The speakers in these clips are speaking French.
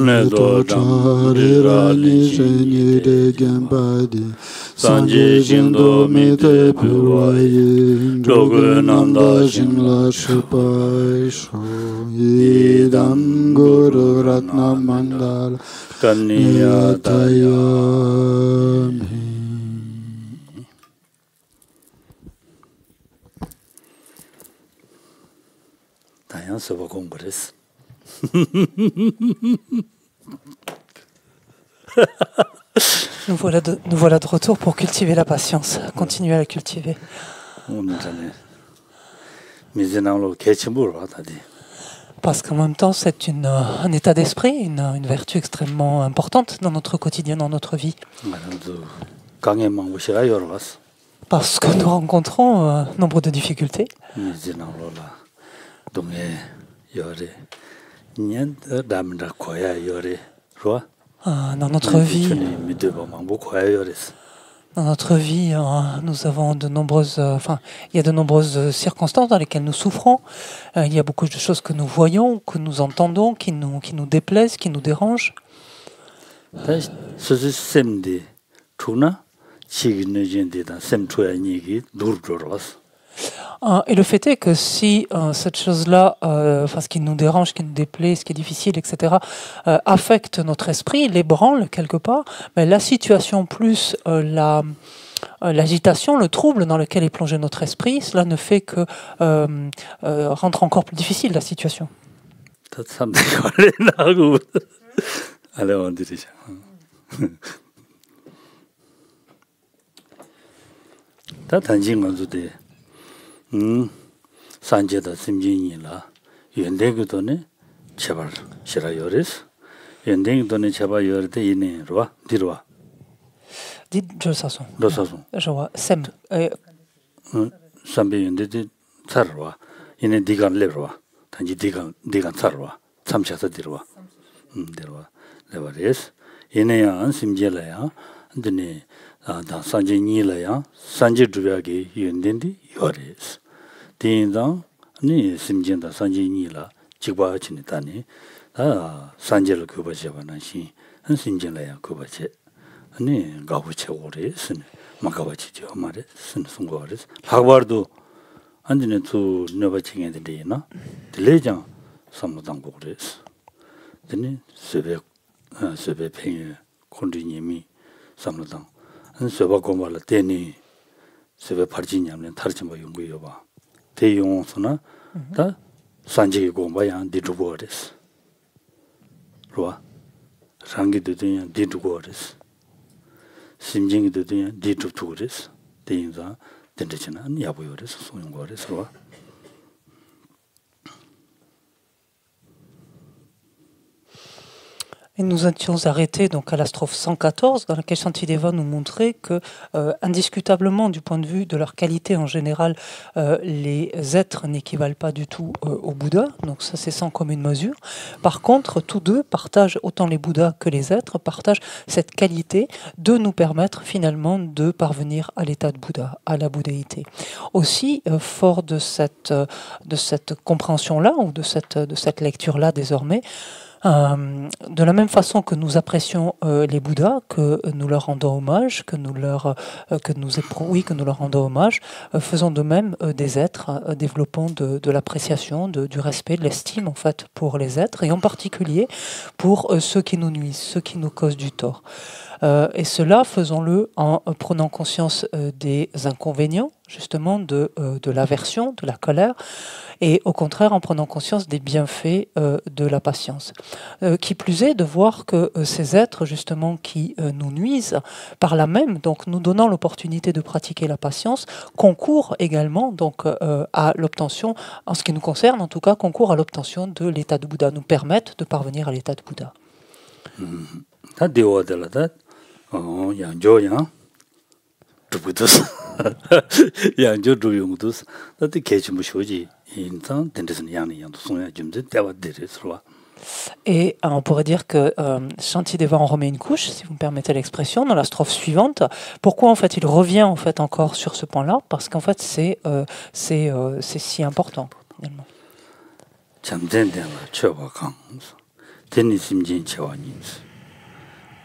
Medo Rani Sheni de Gambadi Sanji Shindo Mite Puwayi Jogunanda Shimla Shipai Sho Yidam Guru Ratna Mandala Kaniya Tayami. Dayan Soba Congress. Nous voilà de retour pour cultiver la patience, continuer à la cultiver. Parce qu'en même temps, c'est un état d'esprit, une vertu extrêmement importante dans notre quotidien, dans notre vie. Parce que nous rencontrons nombre de difficultés. Dans notre vie, nous avons de nombreuses, il y a de nombreuses circonstances dans lesquelles nous souffrons. Il y a beaucoup de choses que nous voyons, que nous entendons, qui nous déplaisent, qui nous dérangent. Et le fait est que si cette chose-là, ce qui nous dérange, ce qui nous déplaît, ce qui est difficile, etc., affecte notre esprit, l'ébranle quelque part, mais la situation plus l'agitation, le trouble dans lequel est plongé notre esprit, cela ne fait que rendre encore plus difficile la situation. 산제다 심진이라 연대기도네 제발 싫어요레스 연대기도네 제발 요르데 이네로와 디로와 디조사소 로사소 저와 셈 삼베 연대디 차르와 이네 디간 레로와 단지 디간 차르와 참샤서 디로와 디로와 레바레스 이네야 심제라야 근데 다 산제니라야 산제 주야게 연대디 요레스 Dindang, ni simjenda sanji ni la, chikwa chini tani, sanji la kuba cheba nanshi, simjenda ya kuba che, ni gabu che ore, sin, makaba chi che omare, sin sungo ore. Lakbardu, andine tu nyoba chingende de na, dile jang samudang go ore. Dini sebe penye kondi nyemi samudang, sebe gomba la teni, sebe parji nyamne, tarchimba yungu yoba. 대용서나 다 산지 공부야 디두고레스 로아 상기도 되냐 디두고레스 심징이도 되냐 디두투고레스 대인자 된다잖아 야보요레스 소용고레스 로아. Et nous étions arrêtés donc à la strophe 114, dans laquelle Shantideva nous montrait que, indiscutablement, du point de vue de leur qualité en général, les êtres n'équivalent pas du tout au Bouddha, donc ça c'est sans commune mesure. Par contre, tous deux partagent, autant les Bouddhas que les êtres, partagent cette qualité de nous permettre finalement de parvenir à l'état de Bouddha, à la bouddhéité. Aussi, fort de cette compréhension-là, ou de cette lecture-là désormais, de la même façon que nous apprécions les Bouddhas, que nous leur rendons hommage, que nous leur rendons hommage, faisons de même des êtres, développons de l'appréciation, du respect, de l'estime en fait pour les êtres, et en particulier pour ceux qui nous nuisent, ceux qui nous causent du tort. Et cela, faisons-le en prenant conscience des inconvénients, justement, de l'aversion, de la colère, et au contraire en prenant conscience des bienfaits de la patience. Qui plus est, de voir que ces êtres, justement, qui nous nuisent, par là même, donc nous donnant l'opportunité de pratiquer la patience, concourent également donc, à l'obtention, en ce qui nous concerne en tout cas, concourent à l'obtention de l'état de Bouddha, nous permettent de parvenir à l'état de Bouddha. Et on pourrait dire que Shantideva en remet une couche, si vous me permettez l'expression, dans la strophe suivante. Pourquoi en fait il revient en fait encore sur ce point-là? Parce qu'en fait c'est si important finalement. 잠된데나 쳐봐 강서 데니 심진 채와니스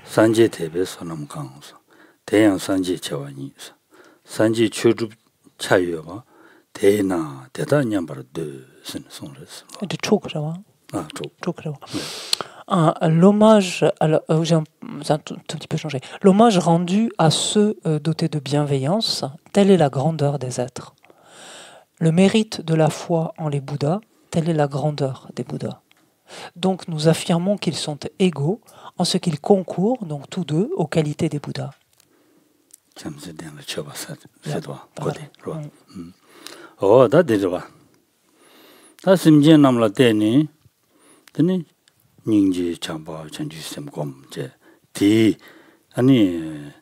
산제 대배 선엄 강서 대양 산제 채와니스 산제 추주 차유가 대나 대단냠바르 드슨 송레스 De Chokra. 아 Chokra. L'hommage, c'est un tout petit peu changé. L'hommage rendu à ceux dotés de bienveillance, telle est la grandeur des êtres. Le mérite de la foi en les Bouddhas, telle est la grandeur des Bouddhas. Donc nous affirmons qu'ils sont égaux en ce qu'ils concourent, donc tous deux, aux qualités des Bouddhas. 닝지 참바 전주 셈곰 디 아니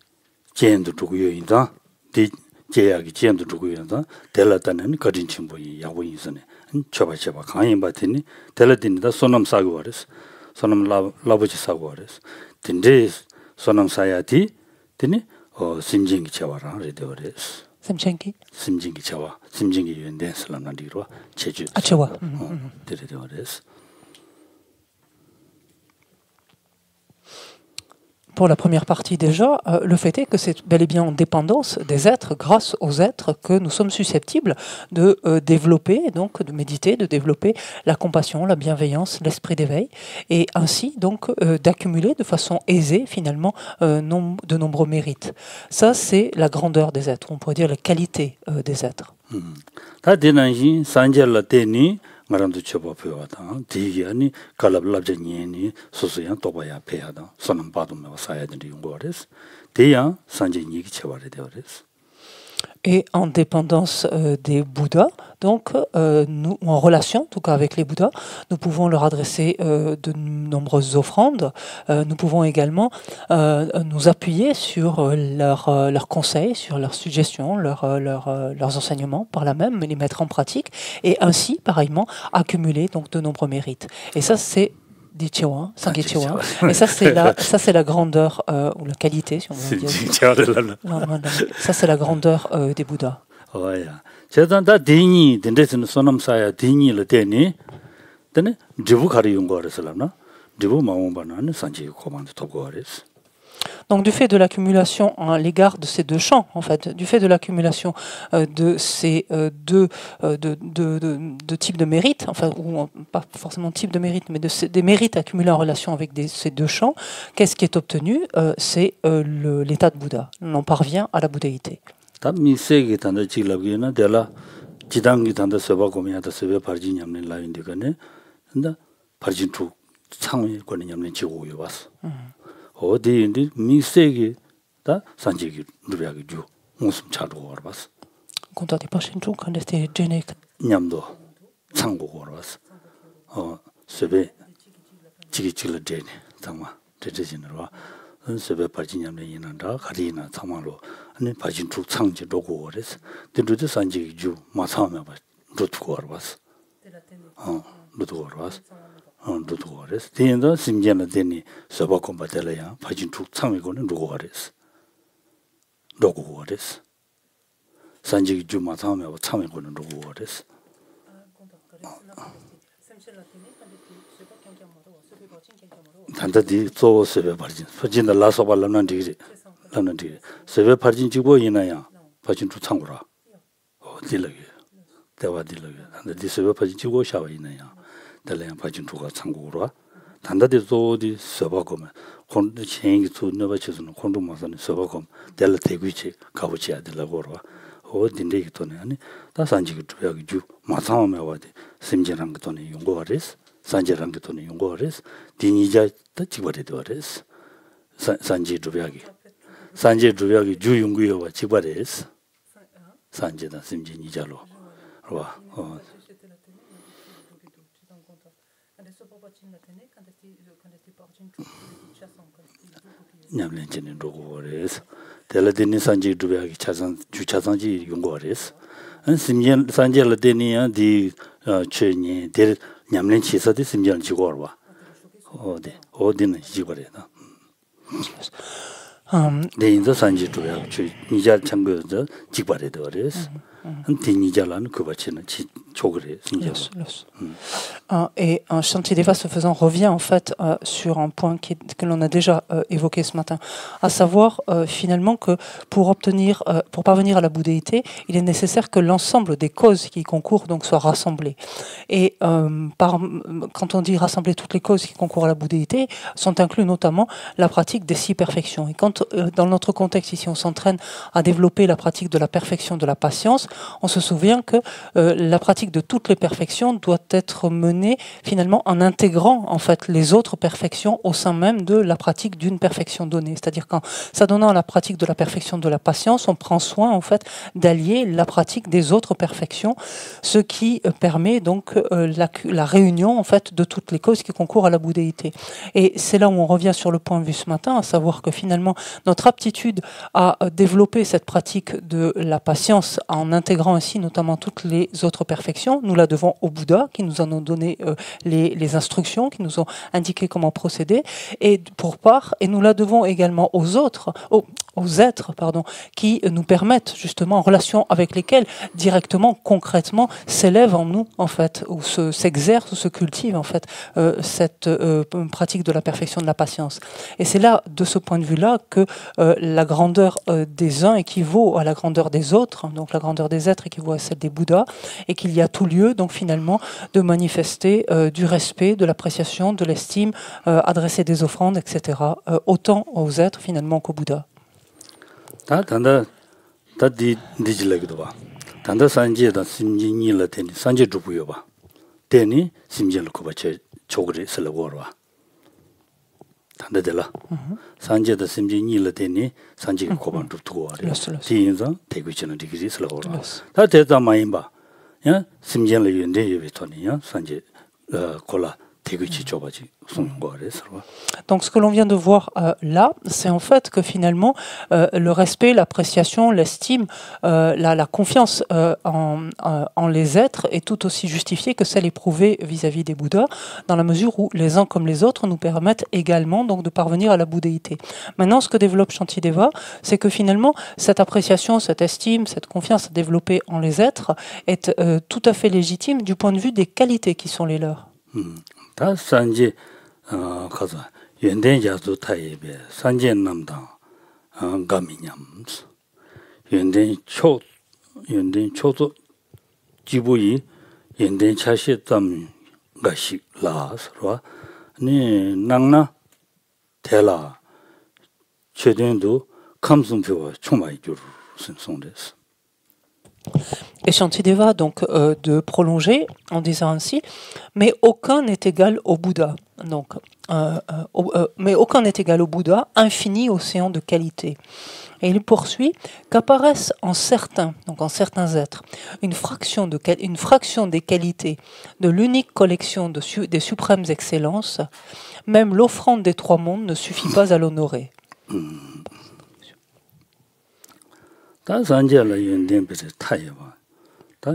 제엔도 두고요인다 디 제약이 제엔도 두고요인다 델라다는 거진 친구이 야고 있으네 쳐봐 강인 바더니 델라딘다 소놈 사고 버렸어 소놈 라버지 사고 버렸어 딘데 소놈 사야디 드니 심징기 쳐와라 그래 버렸어 심징기 쳐와 심징기 유엔데 슬람나디로 제주 쳐와 그래 버렸어. Pour la première partie déjà, le fait est que c'est bel et bien en dépendance des êtres, grâce aux êtres, que nous sommes susceptibles de développer, donc de méditer, de développer la compassion, la bienveillance, l'esprit d'éveil, et ainsi donc d'accumuler de façon aisée finalement de nombreux mérites. Ça, c'est la grandeur des êtres, on pourrait dire la qualité des êtres. ngarandu chobo pyoda digi ani kalab labja nyeni susuyan tobaya peyada sonam badum me wasaya de yungores deya sanje nyigi cheware deores. Et en dépendance des Bouddhas, donc nous, en relation, en tout cas avec les Bouddhas, nous pouvons leur adresser de nombreuses offrandes. Nous pouvons également nous appuyer sur leurs conseils, sur leurs suggestions, leurs enseignements, par là même, les mettre en pratique, et ainsi, pareillement, accumuler donc de nombreux mérites. Et ça, c'est des Chewa, Sangye Chewa. Et ça, c'est la grandeur ou la qualité, si on veut dire. Ça, c'est la grandeur des Bouddhas. Ouais. C'est dans la déni, dans le sonam saya déni le déni, dans jibu kari yungore selana, jibu maombana sanji commande togores. Donc du fait de l'accumulation à l'égard de ces deux champs, en fait, du fait de l'accumulation de ces deux types de mérites, enfin, ou pas forcément type de mérite, mais des mérites accumulés en relation avec ces deux champs, qu'est-ce qui est obtenu? C'est l'état de Bouddha. On parvient à la bouddhéité. 어디인데 미세게 다 산지기 누비하기 주 무슨 차도 걸어봤어. contate pas chez nous quand c'était géné. 냠도 창고 걸어봤어. 세배 지기질을 되네. 정말 되지는로. 세배 발진냠네 이난다 가리나 정말로 아니 발진 쭉 창지 로고 그래서 근데도 산지기 주 마사하면 봐. 루트고 걸어봤어. 루트고 걸어봤어. 누구 그랬어? 뒤에도 심지어는 되니 서바콘 받을래야 파진 툭 참이고는 누구 그랬어? 누구 그랬어? 산지기 주마 참하고 참이고는 누구 그랬어? 단다디 또 세베 발진 퍼진다 라서 발라는 디리 라는 디리 세베 발진 지고 이나야 파진 툭 참고라 딜러게 대화 딜러게 단다디 세베 발진 지고 샤와 이나야 달래야 파진 두가 창고로 단다디도 어디 서바고면 콘도 체인기 투너바 쳐서는 콘도 마서는 서바고 달래 대구치 가보지야 될라고로 어딘데 이토네 아니 다 산지기 두야기 주 마사오메 와데 심지랑 것도네 용고하레스 산지랑 것도네 용고하레스 디니자 다 지버레도레스 산지 두야기 산지 두야기 주 용구요와 지버레스 산지다 심지 니자로 와 냠렌지는 로고레스 텔레디니 산지 두베기 차산 주차산지 용고레스 안 심년 산젤레디니야 디 체니 데 냠렌치서디 심년 지고르와 어디는 지고레다 네 인도 산지 두베기 니자 참고서 지고레도레스 디니자라는 그 바치는 초그래 Et un Shantideva ce faisant revient en fait sur un point que l'on a déjà évoqué ce matin, à savoir finalement que pour parvenir à la bouddhéité, il est nécessaire que l'ensemble des causes qui y concourent donc soient rassemblées. Et quand on dit rassembler toutes les causes qui concourent à la bouddhéité, sont inclus notamment la pratique des 6 perfections. Et quand dans notre contexte ici on s'entraîne à développer la pratique de la perfection de la patience, on se souvient que la pratique de toutes les perfections doit être menée finalement en intégrant en fait les autres perfections au sein même de la pratique d'une perfection donnée. C'est-à-dire qu'en s'adonnant à la pratique de la perfection de la patience, on prend soin en fait d'allier la pratique des autres perfections, ce qui permet donc la réunion en fait de toutes les causes qui concourent à la bouddhéité. Et c'est là où on revient sur le point vu ce matin, à savoir que finalement notre aptitude à développer cette pratique de la patience en intégrant ainsi notamment toutes les autres perfections, nous la devons au Bouddha qui nous en a donné les instructions, qui nous ont indiqué comment procéder, et nous la devons également aux êtres qui nous permettent justement en relation avec lesquels directement, concrètement s'élève en nous en fait, ou s'exerce ou se cultive en fait cette pratique de la perfection de la patience. Et c'est là, de ce point de vue-là, que la grandeur des uns équivaut à la grandeur des autres, donc la grandeur des êtres équivaut à celle des Bouddhas, et qu'il y a tout lieu donc finalement de manifester du respect, de l'appréciation, de l'estime, adresser des offrandes, etc. Autant aux êtres finalement qu'aux Bouddhas. 단다 산지에다 심진이라 되니 산지 주부여 봐. 되니 심진을 고바체 초그리 슬러고로 와. 단다들라. 산지에다 심진이라 되니 산지 고반 두고 와래. 지인상 대구치는 디그리 슬러고로. 다 대다 많이 봐. 야 심진을 연대 예비토니야 산지 콜라 대구치 좁아지 손 거래 서로. Donc ce que l'on vient de voir là, c'est en fait que finalement le respect, l'appréciation, l'estime, la confiance en les êtres est tout aussi justifiée que celle éprouvée vis-à-vis des Bouddhas, dans la mesure où les uns comme les autres nous permettent également donc de parvenir à la bouddhéité. Maintenant, ce que développe Shantideva, c'est que finalement cette appréciation, cette estime, cette confiance développée en les êtres est tout à fait légitime du point de vue des qualités qui sont les leurs. 다 산지 가서 연대 자도 타입에 산지 남다 감이냠 연대 초도 지부이 연대 차시담 가시 라스와 네 낭나 대라 최den도 감성표와 총마이 줄 선송됐어. Et Shantideva donc de prolonger en disant ainsi, mais aucun n'est égal au Bouddha. Donc, mais aucun n'est égal au Bouddha, infini océan de qualité. Et il poursuit qu'apparaissent en certains êtres, une fraction des qualités de l'unique collection des suprêmes excellences. Même l'offrande des 3 mondes ne suffit pas à l'honorer. 다 산지라 연대비를 타여봐. 다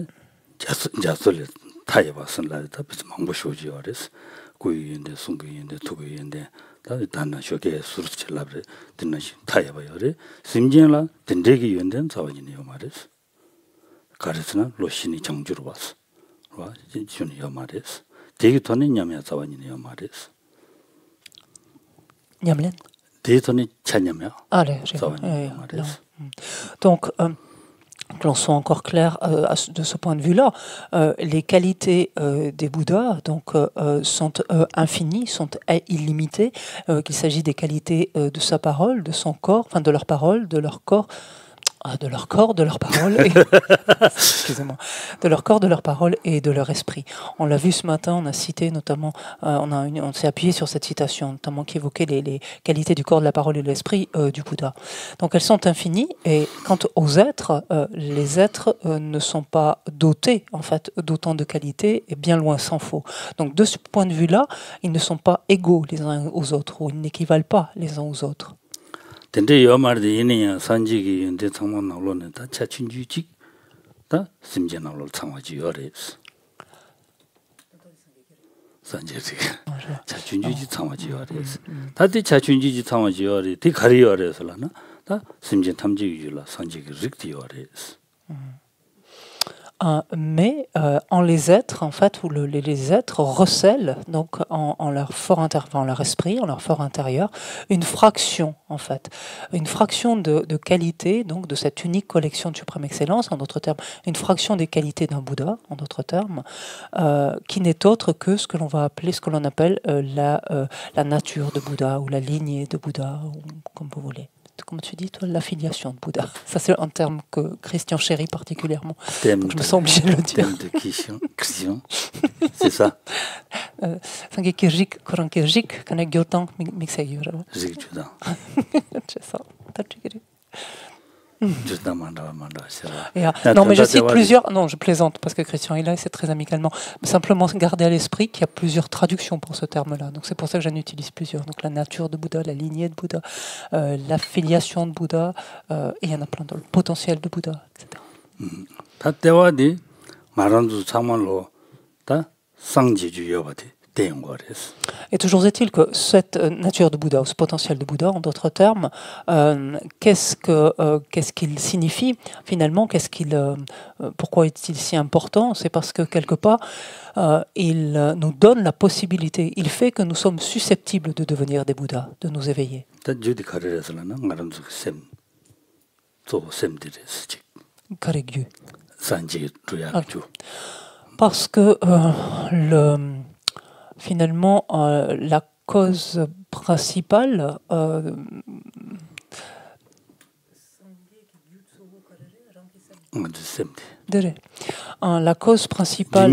자설을 타여봐. 선라다 비스 망보쇼지 어레스. 고이인데 송고이인데 두고이인데 다 단나 쇼게 수르치라브레 듣나시 타여봐요레. 심진라 된대기 연된 자원이네요 말레스. 가르스나 로신이 정주로 왔어. 와 준이요 말레스. 대기 돈이 냐면 자원이네요 말레스. 냠len. 대선이 차냐며. Allez, donc, que l'on soit encore clair de ce point de vue-là, les qualités des Bouddhas donc, sont infinies, sont illimitées, qu'il s'agit des qualités de sa parole, de son corps, enfin de leur parole, de leur corps, de leur parole, excusez-moi, de leur corps, de leur parole et de leur esprit. On l'a vu ce matin, on a cité notamment, on s'est appuyé sur cette citation, notamment qui évoquait les qualités du corps, de la parole et de l'esprit du Bouddha. Donc elles sont infinies, et quant aux êtres, les êtres ne sont pas dotés en fait d'autant de qualités, et bien loin s'en faut. Donc de ce point de vue-là, ils ne sont pas égaux les uns aux autres, ou ils n'équivalent pas les uns aux autres. 근데 요 말도 이내야 산지기 연대 상만 나올로는 다 차춘주직 다 심제 나올로 상화지 요레스 산지지 차춘주지 상화지 요레스 다들 차춘주지 상화지 요레 디 가리 요레스라나 다 심제 탐지 유라 산지기 릭티 요레스 mais en les êtres, en fait, où les êtres recèlent donc en leur fort en leur esprit, en leur fort intérieur, une fraction, en fait, une fraction de qualité, donc de cette unique collection de suprême excellence, en d'autres termes, une fraction des qualités d'un Bouddha, en d'autres termes, qui n'est autre que ce que l'on va appeler, ce que l'on appelle la nature de Bouddha ou la lignée de Bouddha, ou comme vous voulez. Comment tu dis, toi, l'affiliation de Bouddha. Ça, c'est un terme que Christian chérit particulièrement. Donc, je me sens obligée de le dire. Thème de Christian, c'est ça. Sangekirjik, Korankirjik, Kanek Gyotan, Mixayur. C'est ça. Non, mais je cite plusieurs. Non, je plaisante parce que Christian est là et c'est très amicalement. Simplement garder à l'esprit qu'il y a plusieurs traductions pour ce terme-là. Donc c'est pour ça que j'en utilise plusieurs. Donc la nature de Bouddha, la lignée de Bouddha, l'affiliation de Bouddha, et il y en a plein d'autres. Le potentiel de Bouddha, etc. Et toujours est-il que cette nature de Bouddha, ou ce potentiel de Bouddha, en d'autres termes, qu'est-ce qu'il signifie finalement, pourquoi est-il si important? C'est parce que quelque part, il nous donne la possibilité, il fait que nous sommes susceptibles de devenir des Bouddhas, de nous éveiller. Parce que finalement, la cause principale la cause principale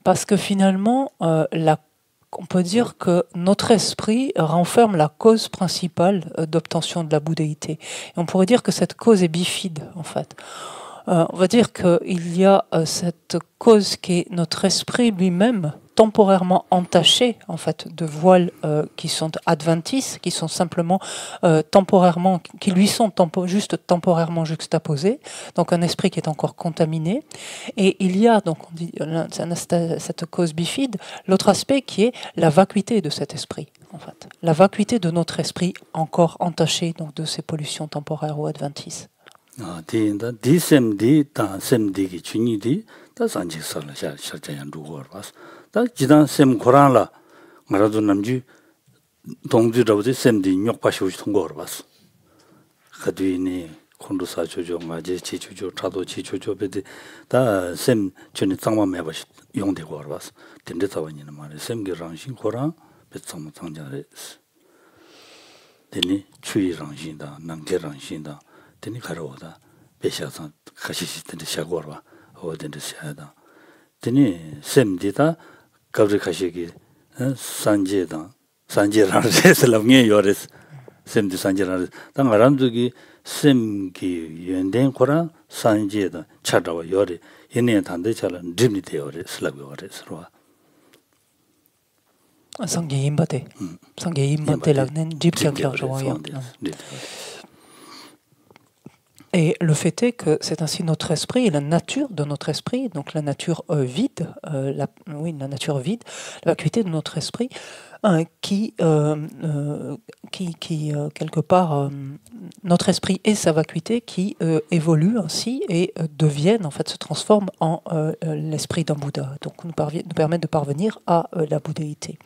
parce que finalement on peut dire que notre esprit renferme la cause principale d'obtention de la bouddhéité. Et on pourrait dire que cette cause est bifide, en fait. On va dire qu'il y a cette cause qui est notre esprit lui-même, temporairement entaché en fait de voiles qui sont adventices, qui sont simplement temporairement, qui lui sont juste temporairement juxtaposés, donc un esprit qui est encore contaminé. Et il y a donc on dit cette cause bifide, l'autre aspect qui est la vacuité de cet esprit, en fait, la vacuité de notre esprit encore entaché donc de ces pollutions temporaires ou adventices. 지단 셈 고란라 말아도 남주 동주라고지 셈디 욕바시고 통과를 봤어. 그뒤니 콘도사 조조 맞지 지조조 차도 지조조 베데 다셈 전에 장만 매버시 용되고 알았어. 근데 자원이는 말에 셈기랑신 고란 배참 상자레스. 되니 추이랑신다 남게랑신다 되니 가로다 배샤선 가시시 된데 샤고라 어딘데 샤다 되니 셈디다 가브리카시기 산제다 산제라는 레슬람게 요레스 셈디 산제라는 당 아람두기 셈기 연된 거라 산제다 차다와 요레 얘네 단대 잘은 림이 되어레 슬라고레스로와 상게임바데 상게임바데라는 집장장로와요. Et le fait est que c'est ainsi notre esprit et la nature de notre esprit, donc la nature vide, la nature vide, la vacuité de notre esprit, qui quelque part, notre esprit et sa vacuité qui évoluent ainsi et deviennent, en fait, se transforment en l'esprit d'un Bouddha, donc nous permettent de parvenir à la bouddhéité.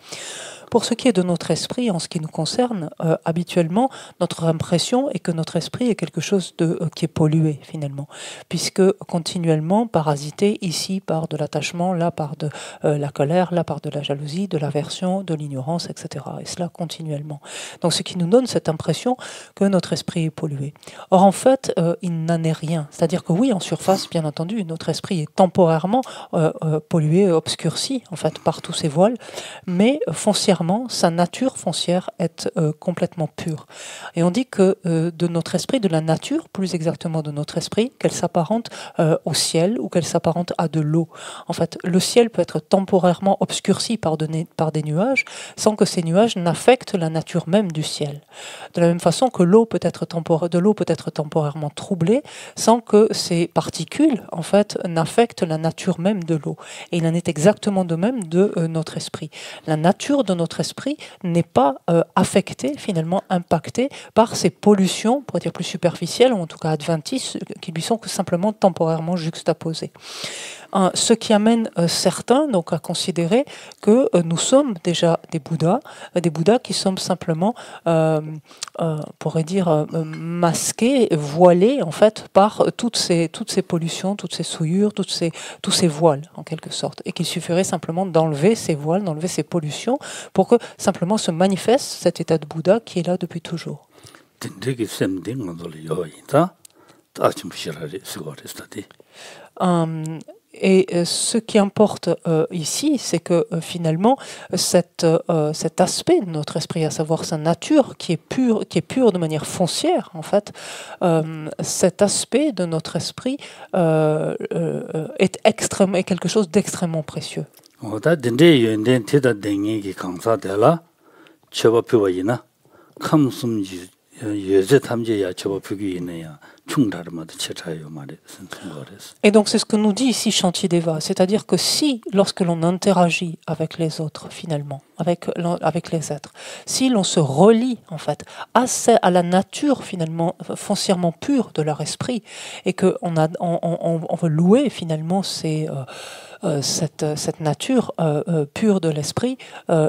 Pour ce qui est de notre esprit, en ce qui nous concerne, habituellement, notre impression est que notre esprit est quelque chose qui est pollué, finalement, puisque continuellement parasité, ici par de l'attachement, là par de la colère, là par de la jalousie, de l'aversion, de l'ignorance, etc. Et cela continuellement. Donc ce qui nous donne cette impression que notre esprit est pollué. Or, en fait, il n'en est rien. C'est-à-dire que oui, en surface, bien entendu, notre esprit est temporairement pollué, obscurci, en fait, par tous ces voiles, mais foncièrement, sa nature foncière est complètement pure. Et on dit que de notre esprit, de la nature, plus exactement de notre esprit, qu'elle s'apparente au ciel ou qu'elle s'apparente à de l'eau. En fait, le ciel peut être temporairement obscurci par des nuages, sans que ces nuages n'affectent la nature même du ciel. De la même façon que l'eau peut être temporairement troublée sans que ces particules, en fait, n'affectent la nature même de l'eau. Et il en est exactement de même de notre esprit. La nature de notre esprit n'est pas affectée, finalement impactée par ces pollutions, pour dire plus superficielles, ou en tout cas adventices, qui lui sont que simplement temporairement juxtaposées. Ce qui amène certains donc, à considérer que nous sommes déjà des Bouddhas qui sont simplement, pourrait dire, masqués, voilés en fait par toutes ces pollutions, toutes ces souillures, tous ces voiles en quelque sorte, et qu'il suffirait simplement d'enlever ces voiles, d'enlever ces pollutions pour que simplement se manifeste cet état de Bouddha qui est là depuis toujours. Et ce qui importe ici, c'est que finalement, cet aspect de notre esprit, à savoir sa nature qui est pure de manière foncière, en fait, cet aspect de notre esprit est quelque chose d'extrêmement précieux. Et donc c'est ce que nous dit ici Shantideva, c'est-à-dire que si, lorsque l'on interagit avec les autres finalement, avec les êtres, si l'on se relie en fait à la nature finalement foncièrement pure de leur esprit, et que on veut louer finalement cette nature pure de l'esprit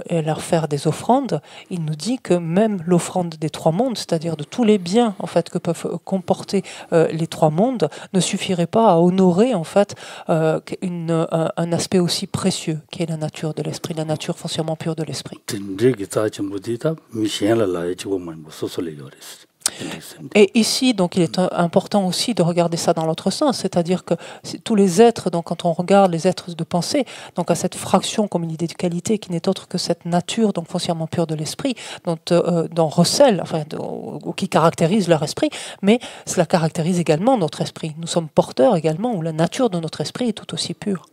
et leur faire des offrandes, il nous dit que même l'offrande des trois mondes, c'est-à-dire de tous les biens en fait que peuvent comporter les trois mondes, ne suffirait pas à honorer en fait un aspect aussi précieux qui est la nature de l'esprit, la nature foncièrement pure de l'esprit. Et ici, donc, il est important aussi de regarder ça dans l'autre sens, c'est-à-dire que tous les êtres, donc, quand on regarde les êtres de pensée, donc à cette fraction comme une idée de qualité qui n'est autre que cette nature donc foncièrement pure de l'esprit, dont recèle, enfin, ou qui caractérise leur esprit, mais cela caractérise également notre esprit. Nous sommes porteurs également où la nature de notre esprit est tout aussi pure.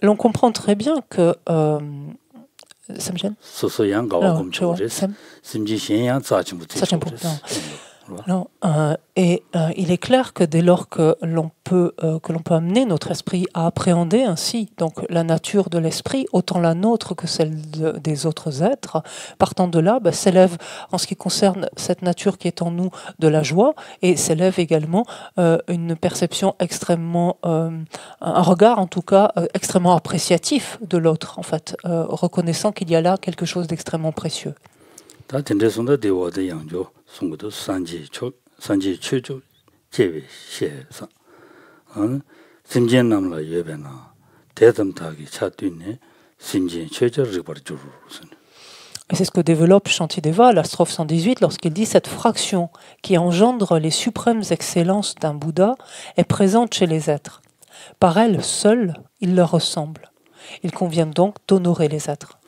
L'on comprend très bien que ça me gêne. Et il est clair que dès lors que l'on peut amener notre esprit à appréhender ainsi donc la nature de l'esprit, autant la nôtre que celle des autres êtres, partant de là, s'élève en ce qui concerne cette nature qui est en nous de la joie, et s'élève également une perception extrêmement, un regard en tout cas extrêmement appréciatif de l'autre, en fait, reconnaissant qu'il y a là quelque chose d'extrêmement précieux. Et c'est ce que développe Shantideva à la strophe 118 lorsqu'il dit « Cette fraction qui engendre les suprêmes excellences d'un Bouddha est présente chez les êtres. Par elle seule, il leur ressemble. Il convient donc d'honorer les êtres. »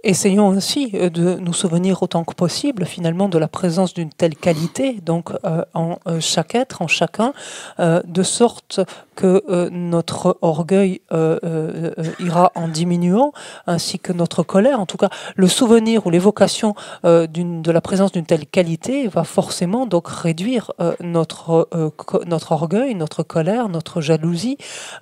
Essayons ainsi de nous souvenir autant que possible finalement de la présence d'une telle qualité donc en chaque être, en chacun, de sorte que notre orgueil ira en diminuant, ainsi que notre colère. En tout cas, le souvenir ou l'évocation de la présence d'une telle qualité va forcément donc réduire notre orgueil, notre colère, notre jalousie,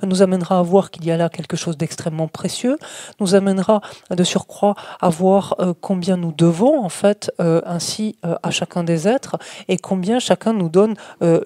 nous amènera à voir qu'il y a là quelque chose d'extrêmement précieux, nous amènera de surcroît à voir combien nous devons en fait ainsi à chacun des êtres et combien chacun nous donne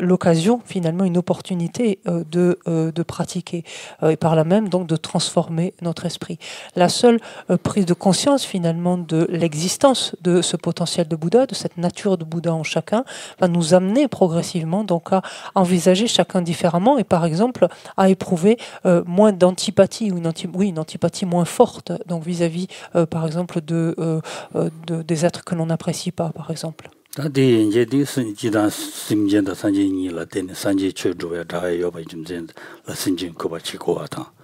l'occasion, finalement une opportunité de de pratiquer et par là même donc de transformer notre esprit. La seule prise de conscience finalement de l'existence de ce potentiel de Bouddha, de cette nature de Bouddha en chacun, va nous amener progressivement donc à envisager chacun différemment et par exemple à éprouver moins d'antipathie ou une antipathie moins forte donc vis-à-vis par exemple des êtres que l'on n'apprécie pas par exemple. 다디 이제 지단 심전다 산지니라 되는 산지 최주야 다요 바좀전 라신진 거바 치고 왔다.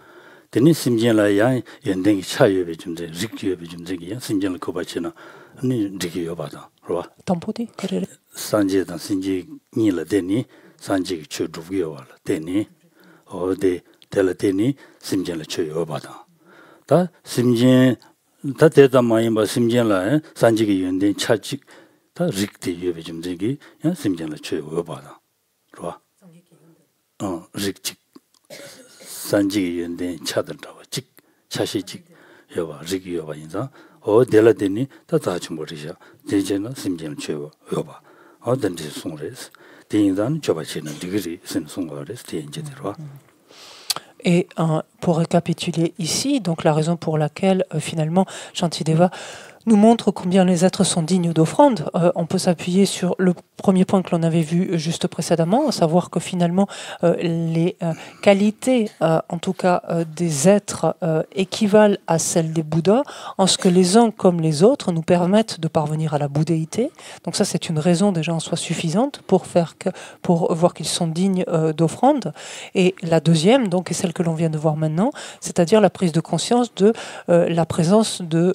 되는 심전라야 연댕이 차여베 좀제 릭여베 좀제기야 심전을 거바치나 아니 릭여 바다. 그봐. 덤포디 그래. 산지다 신지 니라 되니 산지 최주여 와라 되니 어디 될때니 심전을 최여 바다. 다 심전 다 대다 많이 봐 심전라 산지기 연댕 차지 다 릭티 예배 좀 되기 야 심장을 최고 봐라. 그봐. 릭직 산지 연대 차들다고 직 차시직 여봐 릭이 여봐 인자 될라더니 다 다치 모르셔. 제제는 심장을 최고 여봐. 어떤지 송레스 대인단 줘봐치는 디그리 쓴 송거레스 대인제 들어와. Et pour récapituler ici, donc la raison pour laquelle finalement Shantideva nous montre combien les êtres sont dignes d'offrande. On peut s'appuyer sur le premier point que l'on avait vu juste précédemment, à savoir que finalement les qualités, en tout cas des êtres, équivalent à celles des Bouddhas, en ce que les uns comme les autres nous permettent de parvenir à la bouddhéité. Donc ça, c'est une raison déjà en soi suffisante pour voir qu'ils sont dignes d'offrande. Et la deuxième, donc, est celle que l'on vient de voir maintenant, c'est-à-dire la prise de conscience de la présence de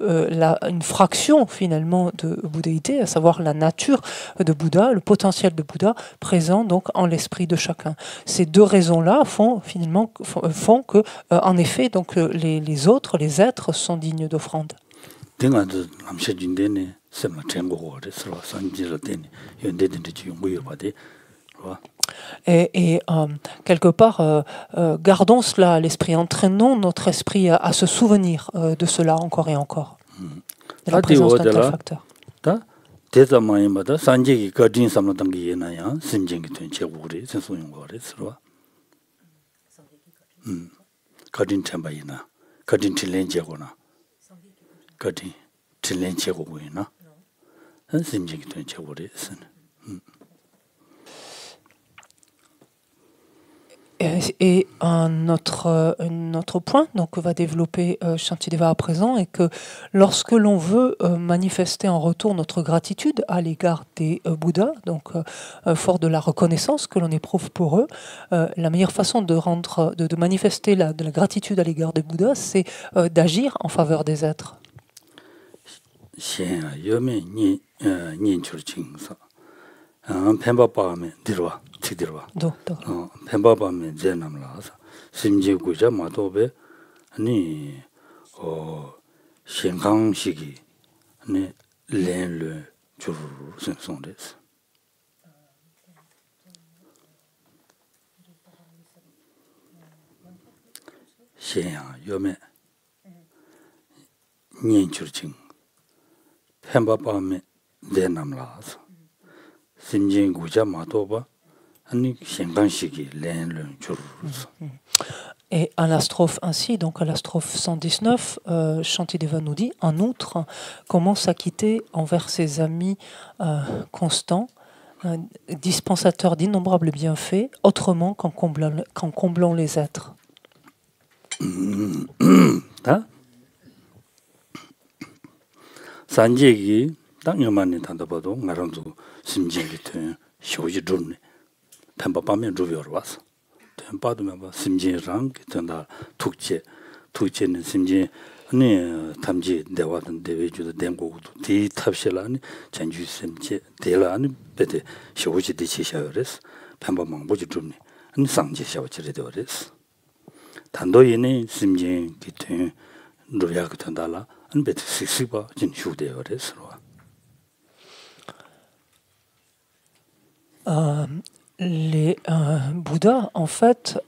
une fraction finalement de bouddhéité, à savoir la nature de Bouddha, le potentiel de Bouddha présent donc en l'esprit de chacun. Ces deux raisons-là font que, en effet, donc les autres, les êtres, sont dignes d'offrande. Et quelque part, gardons cela à l'esprit, entraînons notre esprit à se souvenir de cela encore et encore. De la présence d'un tel facteur. Et un autre point donc, que va développer Shantideva à présent est que lorsque l'on veut manifester en retour notre gratitude à l'égard des Bouddhas, donc fort de la reconnaissance que l'on éprouve pour eux, la meilleure façon de manifester de la gratitude à l'égard des Bouddhas, c'est d'agir en faveur des êtres. 펜바밤에 제남라서 심지구자 마도베 아니 신강식이 아니 렌르 주르 선송데스 시야 요메 년출칭 펜바밤에 제남라서 심지구자 마도바 Et à la strophe ainsi, donc à la strophe 119, Shantideva nous dit, en outre, comment s'acquitter envers ses amis constants, dispensateurs d'innombrables bienfaits, autrement qu'en comblant les êtres. 산지기 땅여만이 단다봐도 나랑도 심지기 된 쇼지 좀 템바밤에 루비어로 왔어. 템바도면 봐 심지랑 된다 tuk제는 심지 아니 탐지 대화든 대외주도 된고도 디 탑실라니 전주 심지 대라니 베데 쇼지 디치샤요레스 템바망 보지 좀니 아니 상지 샤오치레 되어레스 단도이네 심지 기튼 루비아 같은달라 안 베데 식식바 진 휴대어레스 Les Bouddhas, en fait,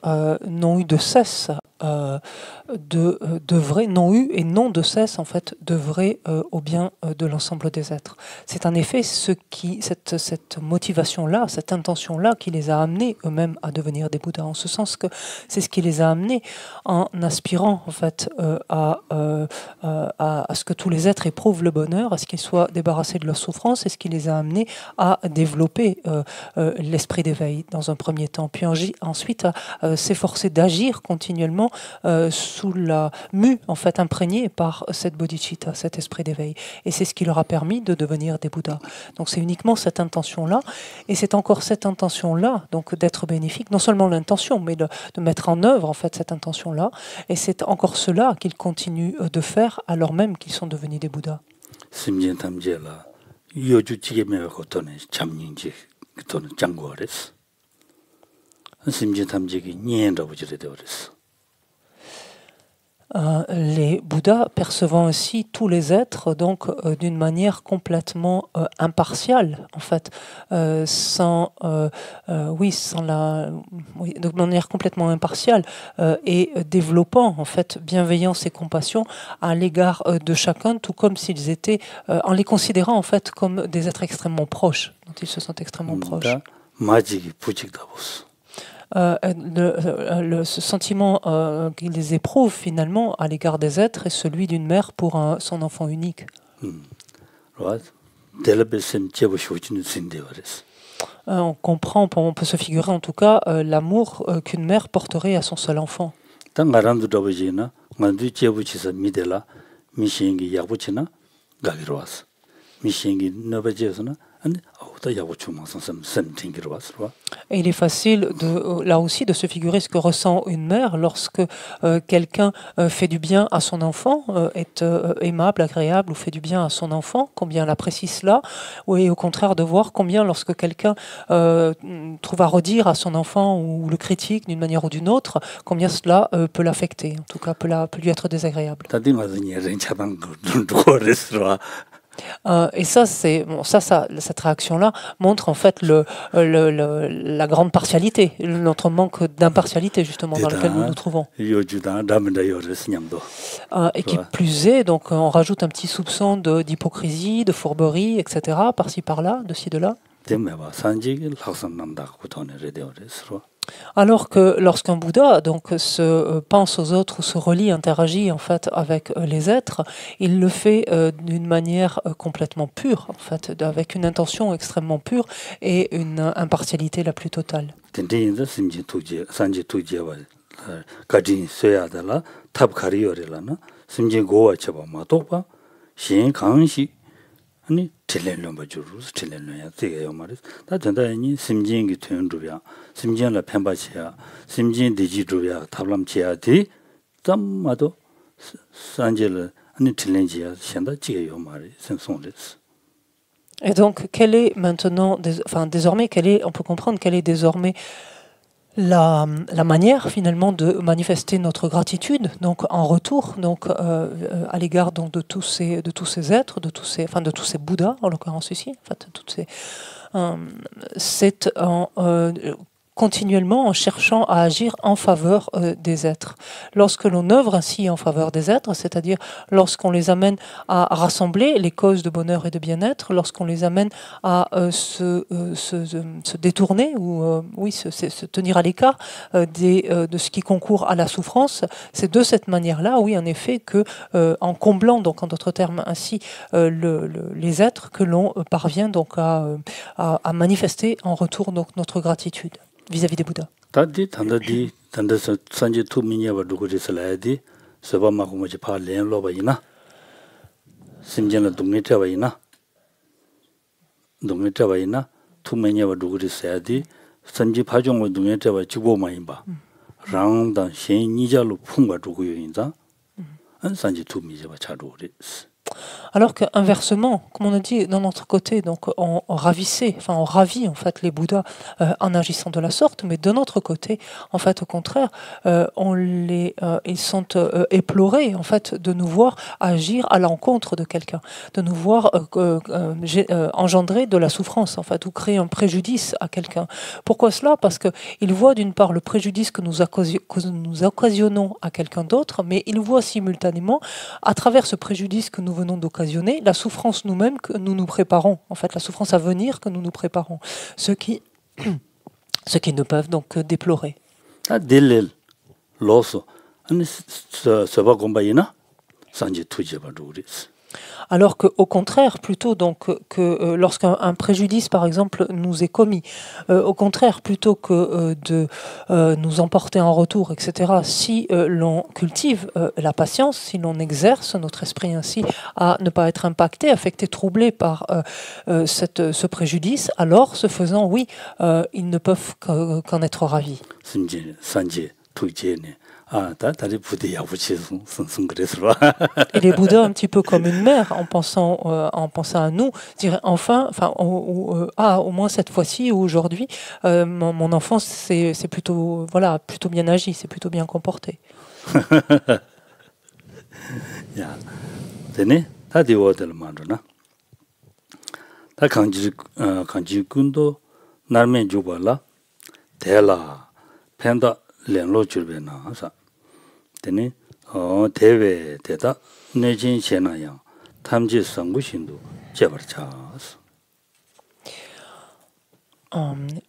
n'ont eu de cesse d'œuvrer, n'ont eu et n'ont de cesse en fait d'œuvrer au bien de l'ensemble des êtres. C'est en effet cette motivation-là, cette intention-là qui les a amenés eux-mêmes à devenir des Bouddhas, en ce sens que c'est ce qui les a amenés en aspirant en fait à ce que tous les êtres éprouvent le bonheur, à ce qu'ils soient débarrassés de leur souffrance, et ce qui les a amenés à développer l'esprit d'éveil dans un premier temps, puis ensuite à s'efforcer d'agir continuellement sous la mue en fait imprégnée par cette bodhicitta, cet esprit d'éveil. Et c'est ce qui leur a permis de devenir des Bouddhas. Donc c'est uniquement cette intention-là, et c'est encore cette intention-là, donc d'être bénéfique, non seulement l'intention, mais de mettre en œuvre en fait cette intention-là, et c'est encore cela qu'ils continuent de faire alors même qu'ils sont devenus des Bouddhas. Les Bouddhas percevant ainsi tous les êtres donc d'une manière complètement impartiale en fait, de manière complètement impartiale et développant en fait bienveillance et compassion à l'égard de chacun, tout comme s'ils étaient en les considérant en fait comme des êtres extrêmement proches, dont ils se sentent extrêmement proches. Ce sentiment qu'ils éprouvent finalement à l'égard des êtres est celui d'une mère pour son enfant unique. On comprend, on peut se figurer en tout cas l'amour qu'une mère porterait à son seul enfant. Et il est facile là aussi de se figurer ce que ressent une mère lorsque quelqu'un fait du bien à son enfant, est aimable, agréable ou fait du bien à son enfant, combien elle apprécie cela, et au contraire de voir combien lorsque quelqu'un trouve à redire à son enfant ou le critique d'une manière ou d'une autre, combien cela peut l'affecter, en tout cas peut lui être désagréable. Et ça, cette réaction-là montre en fait la grande partialité, notre manque d'impartialité justement dans lequel nous nous trouvons. Et qui plus est, donc on rajoute un petit soupçon d'hypocrisie, de fourberie, etc. par-ci par-là, de ci de là. Alors que lorsqu'un Bouddha donc se pense aux autres, se relie, interagit en fait avec les êtres, il le fait d'une manière complètement pure, en fait, avec une intention extrêmement pure et une impartialité la plus totale. 아니 텔렌nom바 주루스 텔렌노야 되게요 말이스 다 전다니 심진기 퇴연주야 심진라 펜바치야 심진 디지주야 탑람치야디 땀마도 산젤 아니 텔렌지야 현다 지게요 말이 생송레스. Et donc quelle est maintenant désormais on peut comprendre quelle est désormais la manière finalement de manifester notre gratitude donc en retour donc à l'égard donc de tous ces êtres, de tous ces Bouddhas en l'occurrence ici, en fait c'est continuellement en cherchant à agir en faveur des êtres. Lorsque l'on œuvre ainsi en faveur des êtres, c'est-à-dire lorsqu'on les amène à rassembler les causes de bonheur et de bien-être, lorsqu'on les amène à se détourner ou se tenir à l'écart de ce qui concourt à la souffrance, c'est de cette manière-là, oui, en effet, que en comblant, donc en d'autres termes ainsi, les êtres, que l'on parvient donc à manifester en retour donc notre gratitude vis-à-vis des Bouddhas. Alors qu'inversement, comme on a dit d'un autre côté, donc on ravissait, enfin on ravit en fait les Bouddhas en agissant de la sorte, mais d'un autre côté, en fait au contraire, ils sont éplorés en fait de nous voir agir à l'encontre de quelqu'un, de nous voir engendrer de la souffrance en fait ou créer un préjudice à quelqu'un. Pourquoi cela? Parce que ils voient d'une part le préjudice que nous occasionnons à quelqu'un d'autre, mais ils voient simultanément à travers ce préjudice que nous venons d'occasionner, la souffrance nous-mêmes que nous nous préparons, en fait, la souffrance à venir que nous nous préparons, ce qui ne peuvent donc que déplorer. Alors qu'au contraire, plutôt donc que lorsqu'un préjudice, par exemple, nous est commis, au contraire, plutôt que de nous emporter en retour, etc., si l'on cultive la patience, si l'on exerce notre esprit ainsi à ne pas être impacté, affecté, troublé par ce préjudice, alors, ce faisant, oui, ils ne peuvent qu'en être ravis. Et les Bouddhas, un petit peu comme une mère, en pensant à nous, diraient enfin, au moins cette fois-ci ou aujourd'hui, mon enfant, c'est plutôt, voilà, plutôt bien agi, c'est plutôt bien comporté.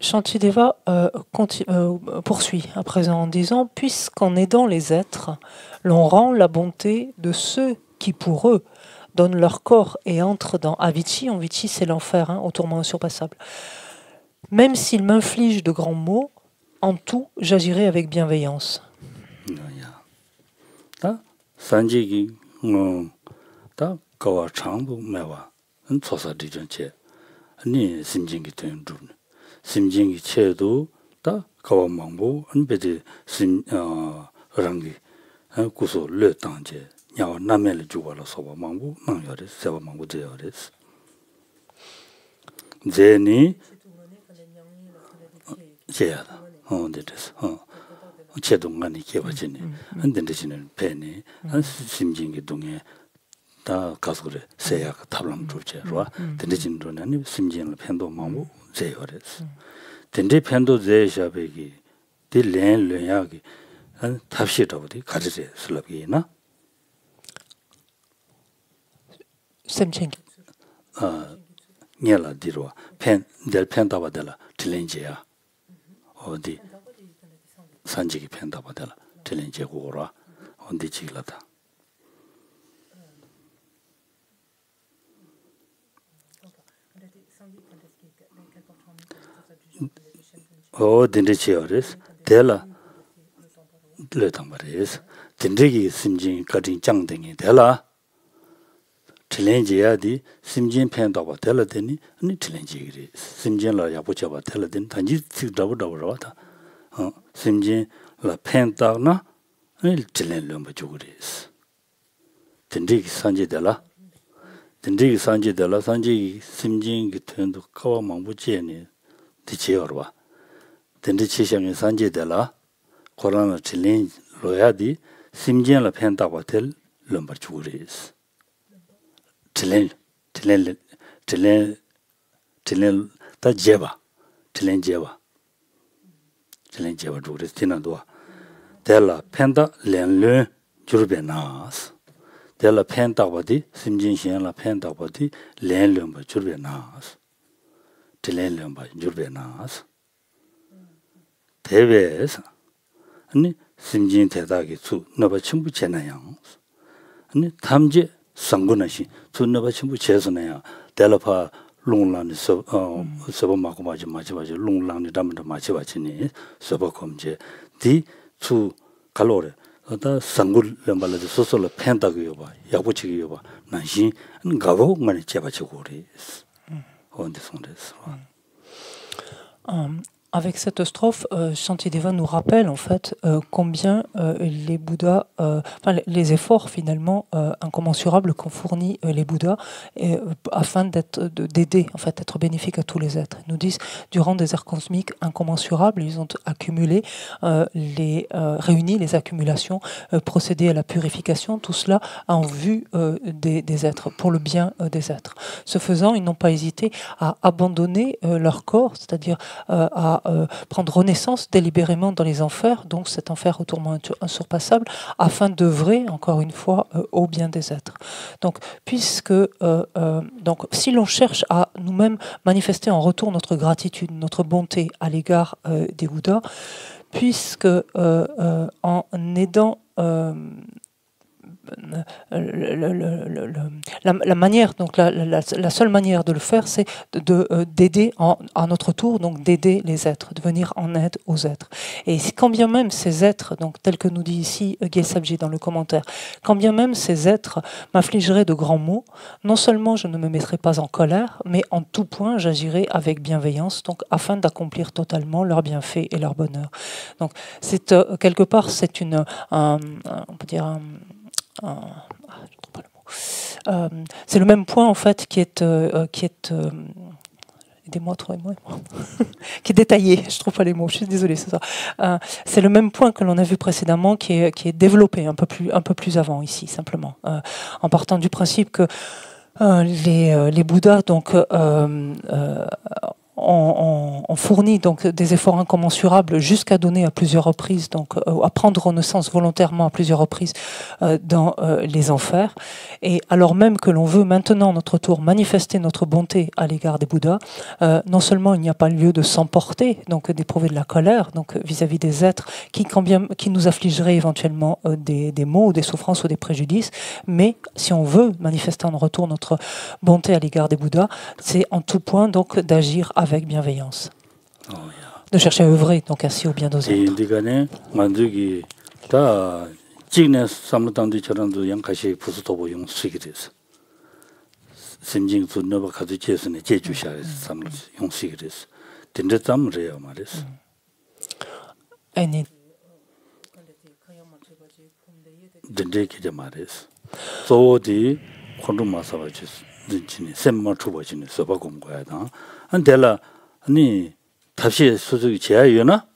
Shantideva poursuit à présent en disant « Puisqu'en aidant les êtres, l'on rend la bonté de ceux qui, pour eux, donnent leur corps et entrent dans Avicii », Avicii c'est l'enfer, au tourment insurpassable. « Même s'ils m'infligent de grands maux, en tout, j'agirai avec bienveillance. » 심진기 체도 다 가와망보 은베데 심 랑기 구소 르 당제 냐와 남멜 주고라 소바 망보 망여레 세바 망보 제여레 제니 제야다 데데스 제동간이 개버지네 안된데지는 배네 안 심진기 동에 다 가서래 세야 탑람 주제로 된데진도는 심진을 편도 망보 제여레스 된데 편도 제샤베기 딜렌 르야기 한 탑시도디 가르제 슬럽이나 셈챙기 녀라 디로 펜델 펜다바델라 딜렌제야 어디 산지기 펜다바델라 딜렌제 고라 언디 지글라다 딘데치어레스 델라 레탐바레스 딘데기 심진 가진 장등이 델라 챌린지야디 심진 팬다바 델라데니 아니 챌린지기 심진라 야보자바 델라덴 단지 틱다보다보라다 심진 라 팬다나 아니 챌린럼바 주그레스 딘데기 산지델라 딘데기 산지델라 산지 심진기 텐도 카와 망부제니 디치어와 덴데 치샹의 산제들라 코로나 챌린지 로야디 심진라 펜다바텔 넘버 주리스 챌린지 다 제바 챌린제바 주리스 티나도아 델라 펜다 렌르 주르베나스 델라 펜다바디 심진시엔라 펜다바디 렌르 주르베나스 챌린르 주르베나스 대회에서 아니 심진 대다기 수 너바 친구 제나양 아니 탐제 상군하시 수 너바 친구 제선해야 델라파 롱란이 서버 마고 마지 롱란이 담도 마치 마치니 서버 검제 디수 갈로레 어다 상군 넘발도 소소로 팬다고요 봐 야부치기요 봐 난신 가고 많이 제바치고 그래 언데 손데서 Avec cette strophe, Shantideva nous rappelle en fait combien les Bouddhas, les efforts finalement incommensurables qu'ont fournis les Bouddhas afin d'aider, en fait, d'être bénéfiques à tous les êtres. Ils nous disent, durant des ères cosmiques incommensurables, ils ont accumulé, réuni les accumulations, procédé à la purification, tout cela en vue des êtres, pour le bien des êtres. Ce faisant, ils n'ont pas hésité à abandonner leur corps, c'est-à-dire à prendre renaissance délibérément dans les enfers, donc cet enfer au tourment insurpassable, afin d'œuvrer, encore une fois, au bien des êtres. Donc, donc si l'on cherche à nous-mêmes manifester en retour notre gratitude, notre bonté à l'égard des Bouddhas, puisque en aidant la manière, donc la seule manière de le faire, c'est d'aider à notre tour, donc d'aider les êtres, de venir en aide aux êtres. Et quand bien même ces êtres, donc tel que nous dit ici Gyaltsabje dans le commentaire, quand bien même ces êtres m'affligeraient de grands maux, non seulement je ne me mettrai pas en colère, mais en tout point j'agirai avec bienveillance, donc afin d'accomplir totalement leurs bienfaits et leur bonheur. Donc c'est quelque part c'est on peut dire c'est le même point en fait qui est aidez-moi, trouvez-moi qui est détaillé, je trouve pas les mots, je suis désolée, c'est ça. C'est le même point que l'on a vu précédemment qui est développé un peu plus avant ici, simplement, en partant du principe que les Bouddhas donc on fournit donc des efforts incommensurables jusqu'à donner à plusieurs reprises, donc à prendre renaissance volontairement à plusieurs reprises dans les enfers. Et alors même que l'on veut maintenant, notre tour, manifester notre bonté à l'égard des Bouddhas, non seulement il n'y a pas lieu de s'emporter, donc d'éprouver de la colère, donc vis-à-vis des êtres qui nous affligeraient éventuellement des maux, ou des souffrances ou des préjudices, mais si on veut manifester en retour notre bonté à l'égard des Bouddhas, c'est en tout point donc d'agir avec bienveillance, de chercher à œuvrer donc ainsi au bien des êtres. 안델라 아니 답시 소득이 제야요나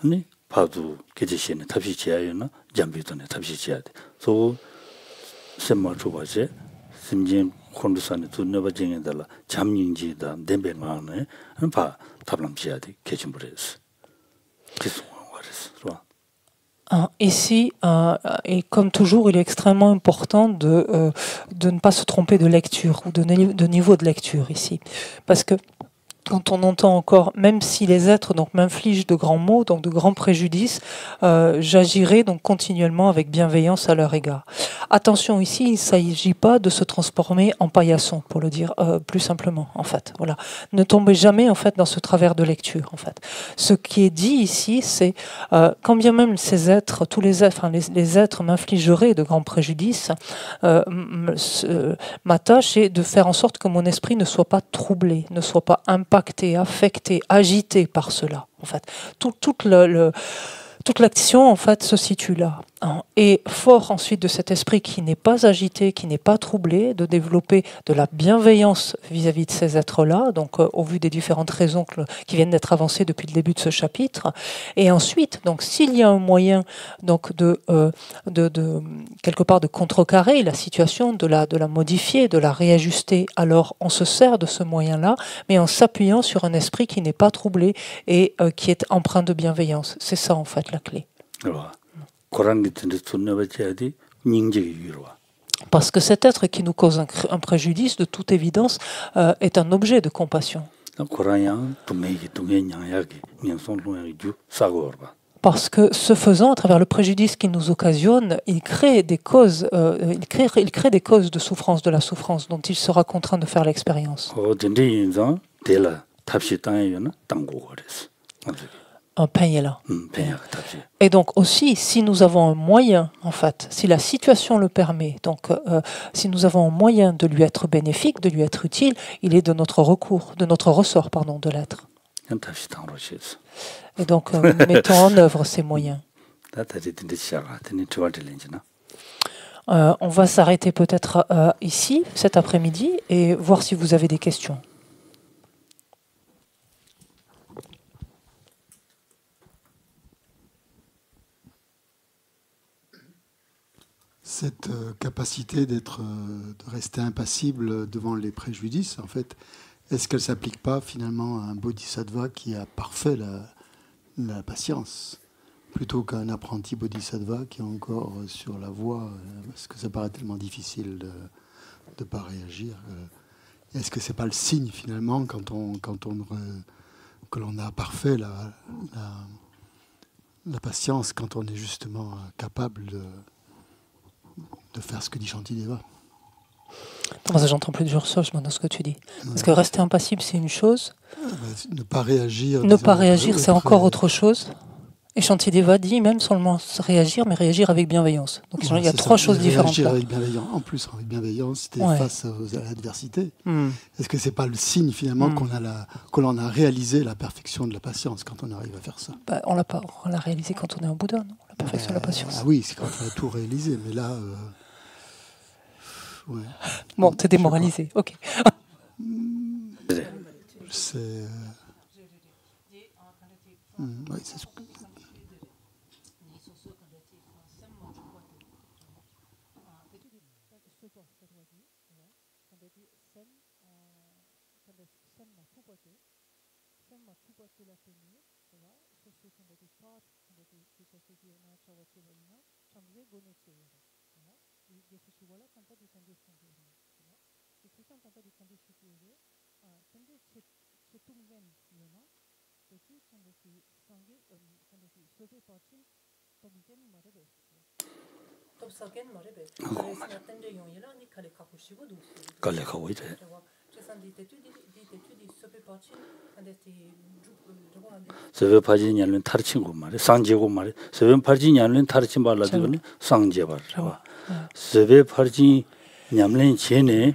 아니 파도 계지시네 답시 제야요나 잠비도네 답시 제야데 소 셈마 주바제 심진 콘두산에 두너바징에달라 잠닝지다 덴뱅마네 파 답람시야데 계진부레스 Ici, et comme toujours, il est extrêmement important de ne pas se tromper de lecture ou de niveau de lecture ici. Parce que quand on entend encore, même si les êtres donc m'infligent de grands maux, donc de grands préjudices, j'agirai donc continuellement avec bienveillance à leur égard. Attention, ici, il ne s'agit pas de se transformer en paillasson, pour le dire plus simplement, en fait. Voilà. Ne tombez jamais, en fait, dans ce travers de lecture, en fait. Ce qui est dit ici, c'est quand bien même ces êtres, tous les êtres, les êtres m'infligeraient de grands préjudices, ma tâche est de faire en sorte que mon esprit ne soit pas troublé, ne soit pas impacté, affecté, agité par cela. En fait, toute l'action en fait se situe là. Et fort ensuite de cet esprit qui n'est pas agité, qui n'est pas troublé, de développer de la bienveillance vis-à-vis de ces êtres-là, donc au vu des différentes raisons qui viennent d'être avancées depuis le début de ce chapitre. Et ensuite, donc s'il y a un moyen donc de quelque part de contrecarrer la situation, de la modifier, de la réajuster, alors on se sert de ce moyen-là, mais en s'appuyant sur un esprit qui n'est pas troublé et qui est empreint de bienveillance. C'est ça en fait la clé. Parce que cet être qui nous cause un préjudice, de toute évidence, est un objet de compassion. Parce que ce faisant, à travers le préjudice qu'il nous occasionne, il crée des causes, il crée des causes de souffrance, de la souffrance dont il sera contraint de faire l'expérience. Un pain là. Et donc aussi, si nous avons un moyen, en fait, si la situation le permet, donc si nous avons un moyen de lui être bénéfique, de lui être utile, il est de notre recours, de notre ressort, pardon, de l'être. Et donc, mettons en œuvre ces moyens. On va s'arrêter peut-être ici, cet après-midi, et voir si vous avez des questions. Cette capacité de rester impassible devant les préjudices, en fait, est-ce qu'elle ne s'applique pas finalement à un bodhisattva qui a parfait la patience, plutôt qu'un apprenti bodhisattva qui est encore sur la voie, parce que ça paraît tellement difficile de ne pas réagir. Est-ce que ce n'est pas le signe finalement que l'on a parfait la patience, quand on est justement capable de faire ce que dit Shantideva? J'entends plusieurs choses dans ce que tu dis. Parce que rester impassible, c'est une chose. Ne pas réagir. Ne pas réagir, c'est encore autre chose. Et Shantideva dit même seulement réagir, mais réagir avec bienveillance. Donc il y a trois choses différentes. Réagir avec bienveillance. En plus, avec bienveillance, c'était face à l'adversité. Est-ce que c'est pas le signe finalement qu'on a réalisé la perfection de la patience quand on arrive à faire ça? On l'a réalisé quand on est un Bouddha, non? La perfection de la patience. Ah oui, c'est quand on a tout réalisé. Mais là, bon, t'es démoralisé. Ok. C'est. Oui, c'est ce que... 세베 파지냐는 타르친고 말에 상제고 말에 세베 파지냐는 타르친 발라도는 상제바라 세베 파지 냠len 제네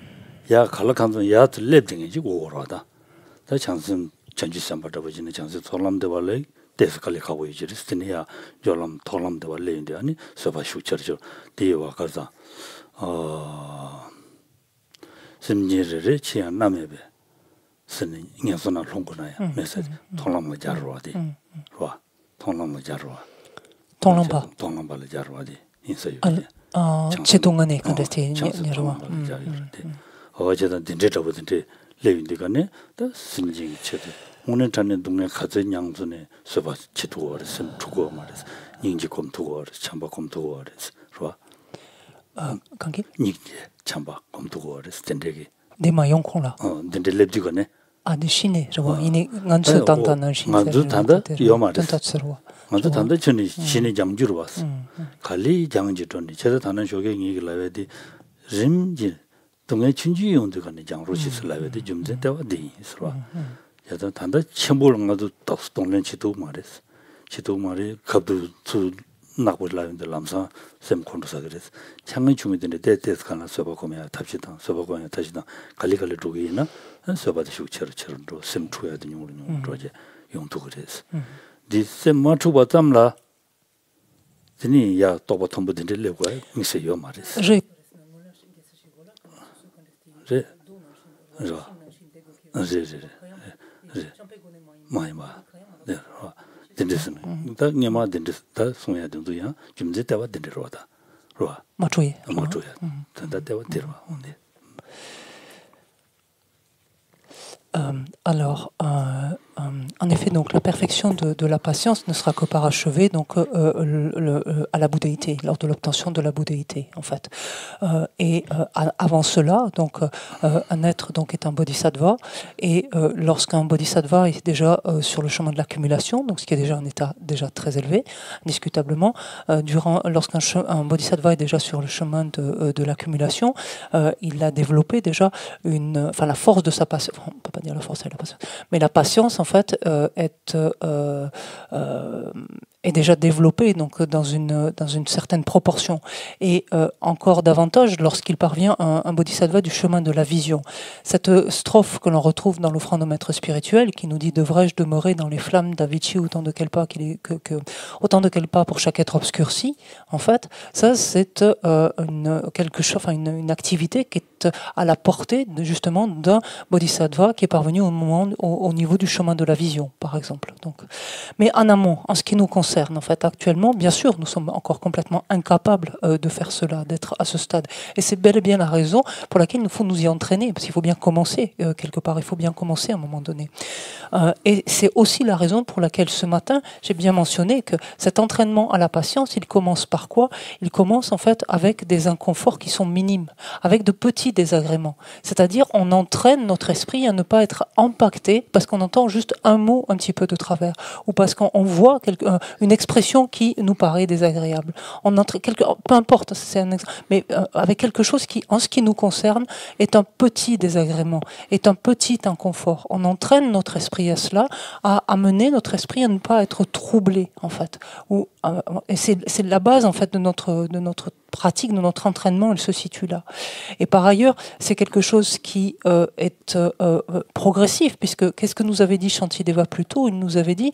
야 갈라칸도 야 들레딩이 오로다 다 장선 전지선 받아보지는 장선 돌람데 발레 데스칼리 가고 이지르스티니야 졸람 돌람데 발레인데 아니 서바 슈처죠 디와 가자 심지르르 치안 남에베 스는 인연선을 홍구나야 메시지 통람을 자르와디 와 통람을 자르와 통람발을 자르와디 인서유 제동안에 그랬지 내려와 어제도 딘데더버든데 레윈데가네 더 심징이 쳐도 오늘 전에 동네 가서 양손에 서봐 치두고 그랬음 두고 말해서 닝지검 두고 그래서 참박검 두고 그래서 좋아 관계 닝지 참박검 두고 그래서 딘데기 내마 용콩라 딘데 랩디가네 아드시네 저거 이니 간츠 단단한 신 간츠 단다 요 말했어 간츠 단다 전에 신의 장주로 왔어 갈리 장주더니 제가 다는 쇼갱이 이글라베디 림지 동네 춘지 용도가네 장로시스 라베디 좀 됐다와 디스로 야다 단다 첨보를 가도 딱 동네 지도 말했어 지도 말이 갑도 수 나고라는데 람사 샘 콘도사 그랬어 창의 중이던데 데데스 가나 서버고면 탑시다 서버고면 다시다 갈리갈리 두기나 서버도 슈처처럼도 샘 투야 되는 용으로 이제 용도 그랬어 디셈 맞추고 담라 드니 야 또버 톰부든데 레고 미세요 말했어 마이마 네 딘데스는 다 녀마 딘데스 다 송야 등도야 좀제 때와 딘데로다 로아 맞죠예 단다 때와 데로와 온데 Alors, en effet, donc la perfection de la patience ne sera que parachevée donc à la bouddhéité, lors de l'obtention de la bouddhéité, en fait. Et avant cela, donc un être donc est un bodhisattva, et lorsqu'un bodhisattva est déjà sur le chemin de l'accumulation, donc ce qui est déjà un état déjà très élevé, indiscutablement, lorsqu'un bodhisattva est déjà sur le chemin de l'accumulation, il a développé déjà la force de sa patience. On peut pas dire la force et la patience, mais la patience en fait est déjà développé donc dans une certaine proportion et encore davantage lorsqu'il parvient à un bodhisattva du chemin de la vision. Cette strophe que l'on retrouve dans l'offrande au maître spirituel qui nous dit devrais-je demeurer dans les flammes d'Avicii autant de quel pas pour chaque être obscurci, en fait ça c'est une activité qui est à la portée justement d'un bodhisattva qui est parvenu au niveau du chemin de la vision par exemple. Donc, mais en amont, en ce qui nous concerne, en fait, actuellement, bien sûr, nous sommes encore complètement incapables de faire cela, d'être à ce stade. Et c'est bel et bien la raison pour laquelle il faut nous y entraîner, parce qu'il faut bien commencer quelque part, il faut bien commencer à un moment donné. Et c'est aussi la raison pour laquelle ce matin, j'ai bien mentionné que cet entraînement à la patience, il commence par quoi? Il commence en fait avec des inconforts qui sont minimes, avec de petits désagréments. C'est-à-dire, on entraîne notre esprit à ne pas être impacté parce qu'on entend juste un mot un petit peu de travers, ou parce qu'on voit une expression qui nous paraît désagréable. Peu importe, mais avec quelque chose qui, en ce qui nous concerne, est un petit désagrément, est un petit inconfort. On entraîne notre esprit à cela, à amener notre esprit à ne pas être troublé, en fait. Et c'est la base, en fait, de notre pratique, de notre entraînement, elle se situe là. Et par ailleurs, c'est quelque chose qui est progressif, puisque qu'est-ce que nous avait dit Shantideva plus tôt? Il nous avait dit,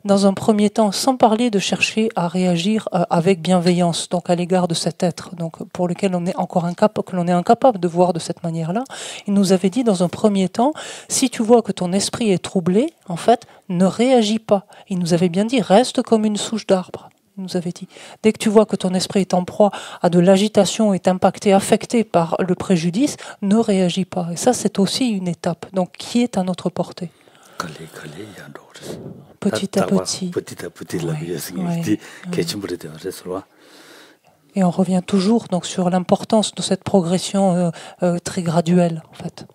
dans un premier temps, sans parler de chercher à réagir avec bienveillance, donc à l'égard de cet être, donc pour lequel on est encore incapable de voir de cette manière-là, il nous avait dit dans un premier temps, si tu vois que ton esprit est troublé, en fait, ne réagis pas. Il nous avait bien dit, reste comme une souche d'arbre. Il nous avait dit, dès que tu vois que ton esprit est en proie à de l'agitation, est impacté, affecté par le préjudice, ne réagis pas. Et ça, c'est aussi une étape, donc qui est à notre portée. Petit à petit. Et on revient toujours donc sur l'importance de cette progression très graduelle, en fait.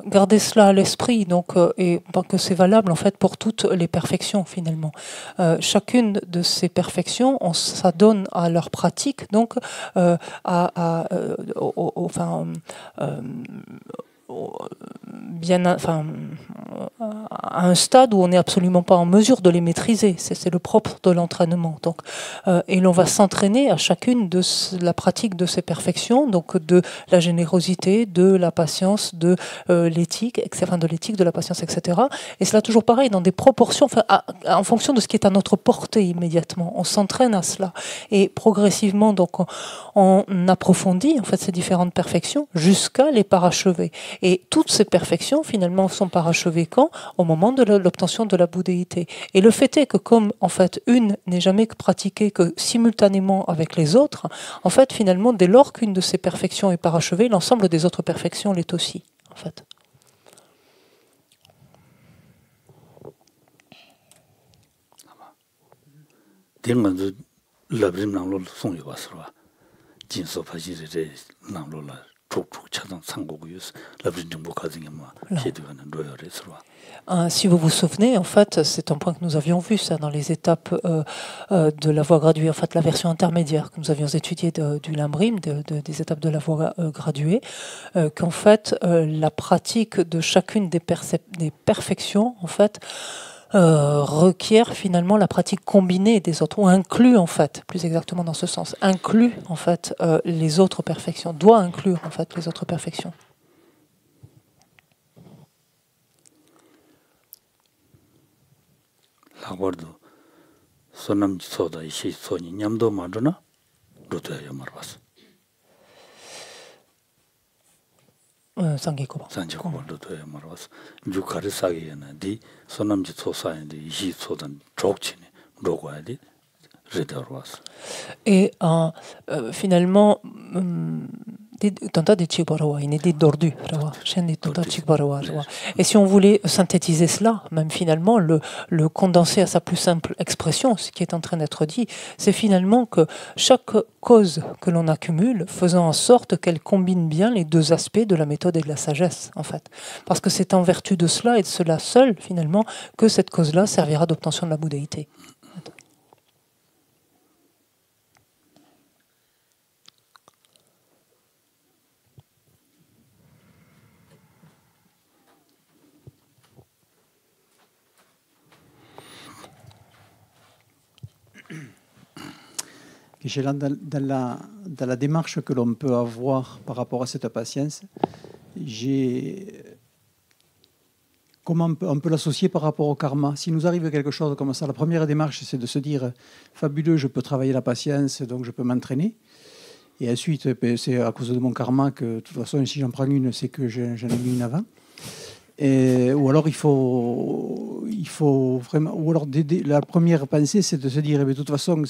Gardez cela à l'esprit, donc, et que c'est valable en fait pour toutes les perfections finalement. Chacune de ces perfections, on s'adonne à leur pratique, donc à un stade où on n'est absolument pas en mesure de les maîtriser. C'est le propre de l'entraînement. Donc, et l'on va s'entraîner à chacune de la pratique de ces perfections, donc de la générosité, de la patience, de l'éthique, de la patience, etc. Et cela toujours pareil, dans des proportions, en fonction de ce qui est à notre portée immédiatement. On s'entraîne à cela. Et progressivement, donc, on approfondit en fait ces différentes perfections jusqu'à les parachever. Et toutes ces perfections, finalement, sont parachevées quand? Au moment de l'obtention de la bouddhéité. Et le fait est que comme, en fait, une n'est jamais pratiquée que simultanément avec les autres, en fait, finalement, dès lors qu'une de ces perfections est parachevée, l'ensemble des autres perfections l'est aussi, en fait. Si vous vous souvenez, en fait, c'est un point que nous avions vu ça dans les étapes de la voie graduée, en fait la version intermédiaire que nous avions étudiée du Limrim, des étapes de la voie graduée, qu'en fait la pratique de chacune des perfections, en fait, requiert finalement la pratique combinée des autres, ou inclut en fait, plus exactement dans ce sens, inclut en fait les autres perfections, doit inclure en fait les autres perfections. Et finalement, Et si on voulait synthétiser cela, même finalement, le condenser à sa plus simple expression, ce qui est en train d'être dit, c'est finalement que chaque cause que l'on accumule, faisant en sorte qu'elle combine bien les deux aspects de la méthode et de la sagesse, en fait. Parce que c'est en vertu de cela et de cela seul, finalement, que cette cause-là servira d'obtention de la bouddhéité. Dans la démarche que l'on peut avoir par rapport à cette patience, comment on peut l'associer par rapport au karma. Si nous arrive quelque chose comme ça, la première démarche, c'est de se dire « fabuleux, je peux travailler la patience, donc je peux m'entraîner ». Et ensuite, c'est à cause de mon karma que, de toute façon, si j'en prends une, c'est que j'en ai mis une avant. Ou alors il faut vraiment. Ou alors la première pensée, c'est de se dire, de toute façon,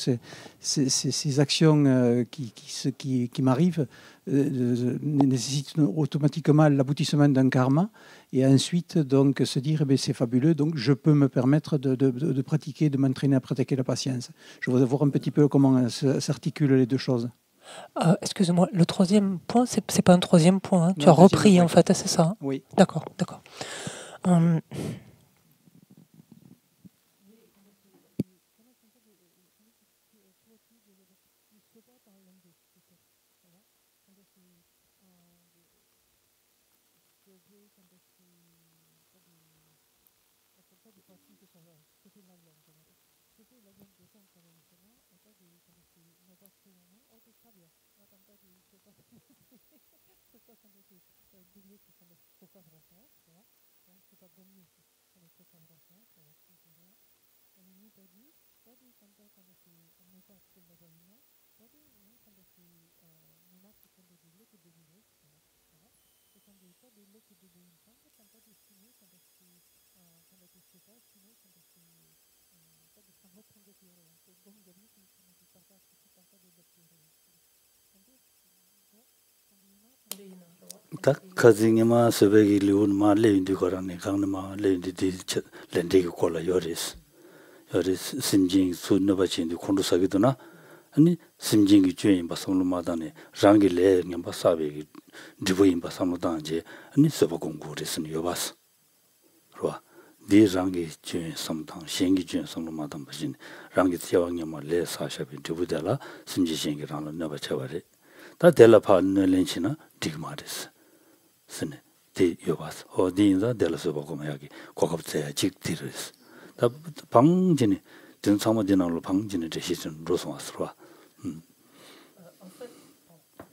ces actions qui m'arrivent nécessitent automatiquement l'aboutissement d'un karma. Et ensuite, donc, se dire, c'est fabuleux, donc je peux me permettre de pratiquer, de m'entraîner à pratiquer la patience. Je voudrais voir un petit peu comment s'articulent les deux choses. Excusez-moi, le troisième point, c'est pas un troisième point. Hein. Non, tu as repris, en fait, c'est ça hein. Oui. D'accord, d'accord. Tak kazingema sebegi liun ma leindi korane kangnama leindi di lendi kola yoris simjing sunna bachindi kondu sagiduna ani simjing juin basamlu madane rangi le ngamba sabe dibuin basamlu danje ani sebagonggu resin yobas ro di rangi juin samdang shengi juin samlu madam bajin rangi tiawangema le sashabi dibudala simji shengi rangla nabachaware ta dela pa lenchina digmaris sene de yobas o dinza dela sobagomayagi kokopse jiktiris 다 방진이 된 상마진으로 방진의 대시는 로송아스로와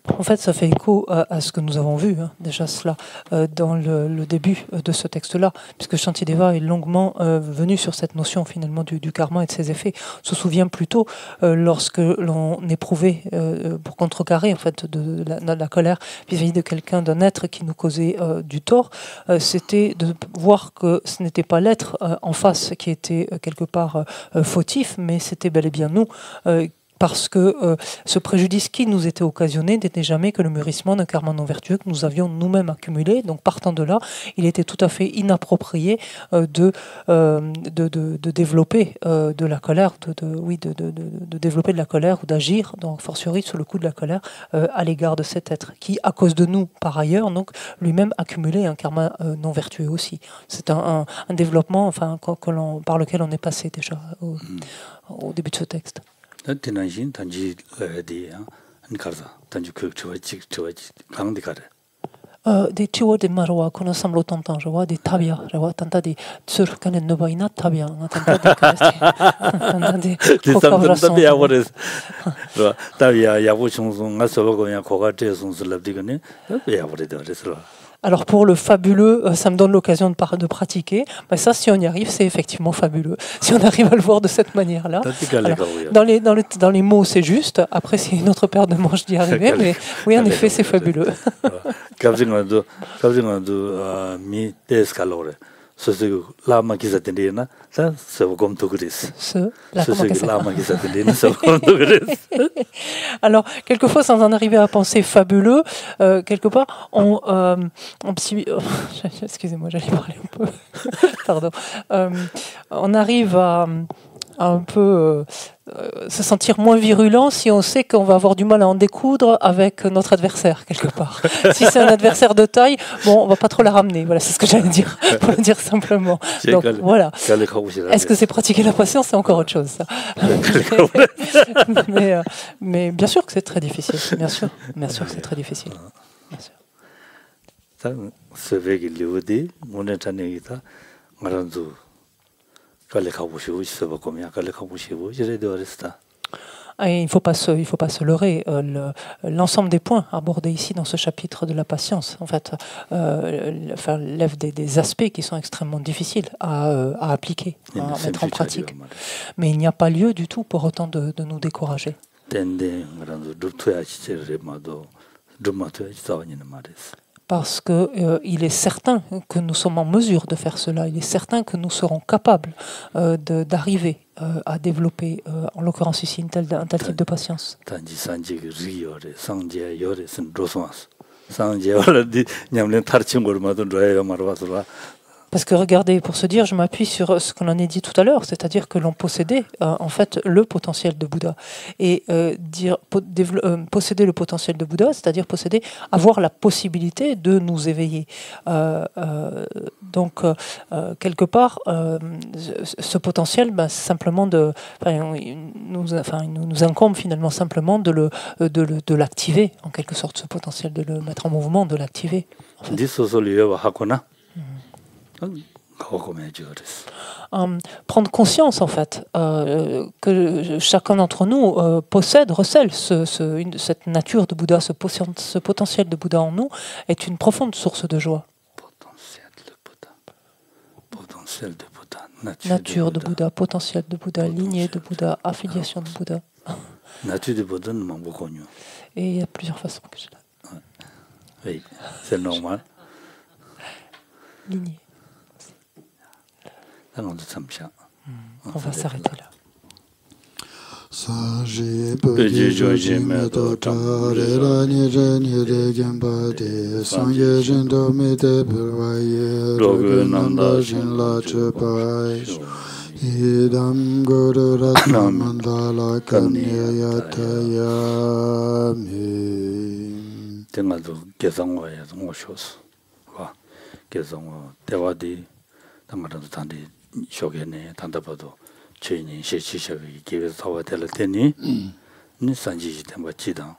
En fait, ça fait écho à ce que nous avons vu, hein, déjà cela, dans le début de ce texte-là, puisque Shantideva est longuement venu sur cette notion finalement du karma et de ses effets. On se souvient plutôt lorsque l'on éprouvait, pour contrecarrer en fait de la colère vis-à-vis de quelqu'un, d'un être qui nous causait du tort, c'était de voir que ce n'était pas l'être en face qui était quelque part fautif, mais c'était bel et bien nous. Parce que ce préjudice qui nous était occasionné n'était jamais que le mûrissement d'un karma non vertueux que nous avions nous-mêmes accumulé. Donc partant de là, il était tout à fait inapproprié de développer de la colère, de développer de la colère ou d'agir, donc fortiori sous le coup de la colère, à l'égard de cet être qui, à cause de nous par ailleurs, donc lui-même accumulait un karma non vertueux aussi. C'est un développement, enfin, par lequel on est passé déjà au début de ce texte. Tinanjin tanji di nkarza tanji 강디 가래 des chiwa de marwa kono samlo tantan jawa de tabia jawa tanta de sur kanen no baina tabia tanta de tanta de tabia wores tabia yabu chungsun ngasogo ya koga tesun slabdigane tabia wore de resra. Alors pour le fabuleux, ça me donne l'occasion de pratiquer. Mais ça, si on y arrive, c'est effectivement fabuleux. Si on arrive à le voir de cette manière-là. Dans les mots, c'est juste. Après, c'est une autre paire de manches d'y arriver. Mais oui, en effet, c'est fabuleux. 소소 라마 기사 되나 다 서곰도 그랬어. 소소 라마 기사 되나 서곰도 그랬어. Alors, quelquefois, sans en arriver à penser fabuleux, quelque part, excusez-moi, j'allais parler un peu. Pardon. On arrive à un peu se sentir moins virulent si on sait qu'on va avoir du mal à en découdre avec notre adversaire, quelque part. Si c'est un adversaire de taille, bon, on va pas trop la ramener. Voilà, c'est ce que j'allais dire, pour le dire simplement. Donc, voilà. Est-ce que c'est pratiquer la patience? C'est encore autre chose, ça. mais bien sûr que c'est très difficile. Bien sûr que c'est très difficile. Bien sûr. Et il ne faut pas se leurrer. L'ensemble des points abordés ici dans ce chapitre de la patience, en fait, lève des aspects qui sont extrêmement difficiles à appliquer, à mettre en pratique. Mais il n'y a pas lieu du tout pour autant de nous décourager. Parce qu'il est certain que nous sommes en mesure de faire cela. Il est certain que nous serons capables d'arriver à développer, en l'occurrence ici, un tel type de patience. Parce que regardez, pour se dire, je m'appuie sur ce qu'on en a dit tout à l'heure, c'est-à-dire que l'on possédait en fait le potentiel de Bouddha. Et posséder le potentiel de Bouddha, c'est-à-dire avoir la possibilité de nous éveiller. Donc, quelque part, ce potentiel, c'est simplement il nous incombe finalement simplement de l'activer, en quelque sorte, ce potentiel, de le mettre en mouvement, de l'activer. En fait. Prendre conscience en fait que chacun d'entre nous recèle cette nature de Bouddha, ce potentiel de Bouddha en nous est une profonde source de joie. Nature de Bouddha, potentiel de Bouddha, lignée de Bouddha, affiliation de Bouddha. Et il y a plusieurs façons que je l'ai. Oui, c'est normal. Lignée. On va s'arrêter là. 쇼게네 단답어도 죄인이 시시셔기 기회서 사와될 테니 니 산지지 temba 지당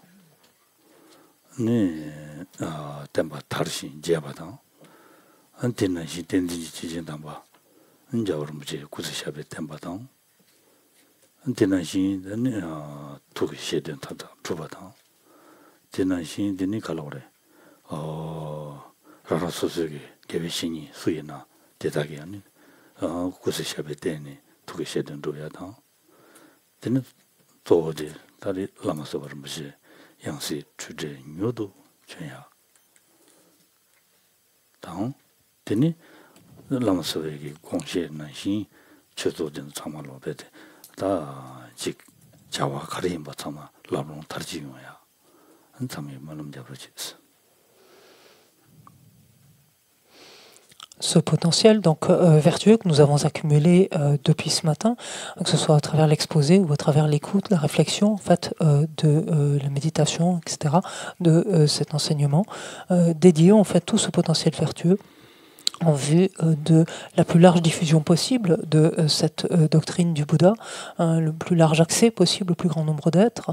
니 temba 다르시 제바당 안테나 시 텐디지 지진당 봐 인자वर 무지 구스샤베 temba당 안테나 시 니 투기 시된 타다 주바당 테나 시 데니 칼로레 라라소스기 개베신이 수이나 대다기 아니 구스샤베테니 투게셰든 도야다 되는 도지 다리 라마서 버무시 양시 주제 묘도 전야 당 되니 라마서에게 공시는신 최소된 참말로 베데 다직 자와 가리임 바참아 라롱 다르지요야 한참이 말음 잡으지 Ce potentiel donc vertueux que nous avons accumulé depuis ce matin, que ce soit à travers l'exposé ou à travers l'écoute, la réflexion en fait de la méditation, etc., de cet enseignement, dédié en fait tout ce potentiel vertueux en vue de la plus large diffusion possible de cette doctrine du Bouddha, le plus large accès possible au plus grand nombre d'êtres,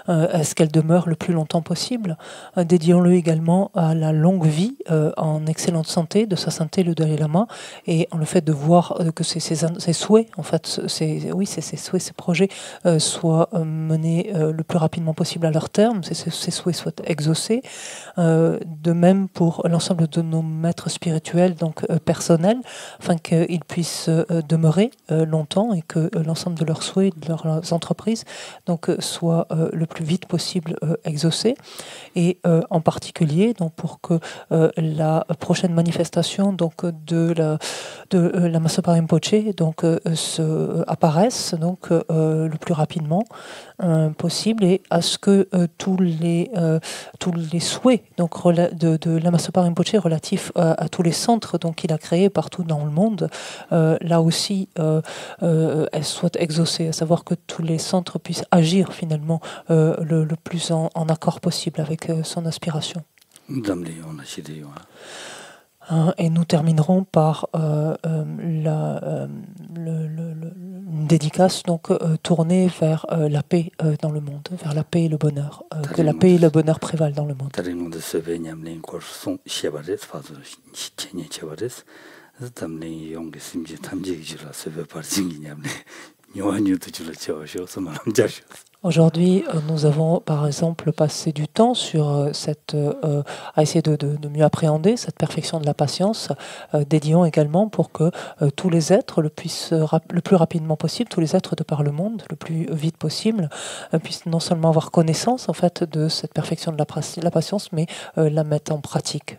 à ce qu'elle demeure le plus longtemps possible. Dédions-le également à la longue vie en excellente santé de sa sainteté le Dalai Lama, et en le fait de voir que ses souhaits, en fait, ces projets soient menés le plus rapidement possible à leur terme, ces souhaits soient exaucés. De même pour l'ensemble de nos maîtres spirituels, donc donc personnels, afin qu'ils puissent demeurer longtemps et que l'ensemble de leurs souhaits, de leurs entreprises, donc soit le plus vite possible exaucé. Et en particulier, donc pour que la prochaine manifestation donc de la Masopa Rinpoche donc apparaisse donc le plus rapidement possible, et à ce que tous les souhaits donc de la Masopa Rinpoche relatifs à tous les centres donc qu'il a créés partout dans le monde, là aussi elles soient exaucées, à savoir que tous les centres puissent agir finalement le plus en accord possible avec son aspiration. Et nous terminerons par une dédicace donc tournée vers la paix dans le monde, vers la paix et le bonheur, que la paix et le bonheur prévalent dans le monde. Aujourd'hui, nous avons par exemple passé du temps sur à essayer de mieux appréhender cette perfection de la patience. Dédions également pour que tous les êtres le plus rapidement possible, tous les êtres de par le monde, le plus vite possible, puissent non seulement avoir connaissance en fait de cette perfection de la patience, mais la mettre en pratique.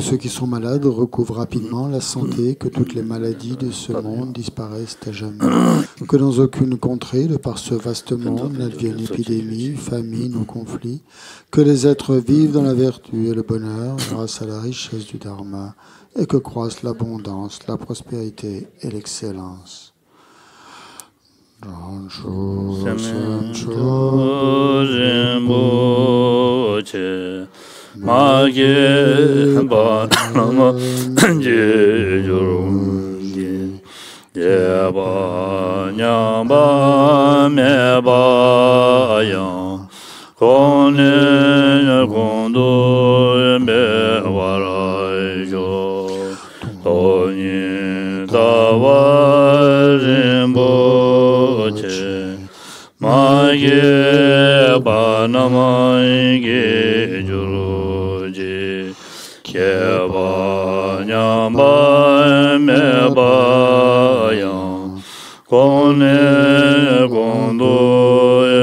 Ceux qui sont malades recouvrent rapidement la santé, que toutes les maladies de ce monde disparaissent à jamais, que dans aucune contrée, de par ce vaste monde, n'advienne épidémie, famine ou conflit, que les êtres vivent dans la vertu et le bonheur grâce à la richesse du Dharma, et que croissent l'abondance, la prospérité et l'excellence. Mage Banama Jejurundi Jeba Nyamba Meba Yang Kone Kondo Mewarajo Toni Tawa Rinpoche Mage Banama Jejurundi Keba Nyamba Meba Yang Kone Kondo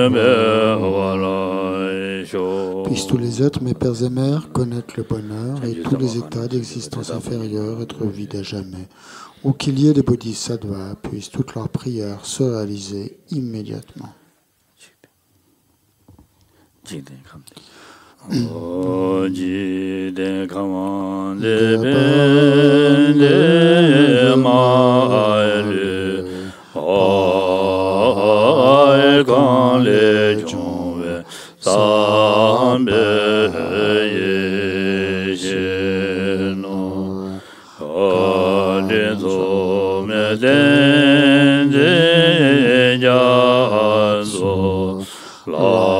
Mewarajo. Puissent tous les êtres, mes pères et mères, connaître le bonheur et tous les états d'existence inférieure être vides à jamais. Ou qu'il y ait des bodhisattvas, puissent toutes leurs prières se réaliser immédiatement. Oji de kaman de ben de ma le ai kan le chong ve sam be ye je no de zo me den de ja zo la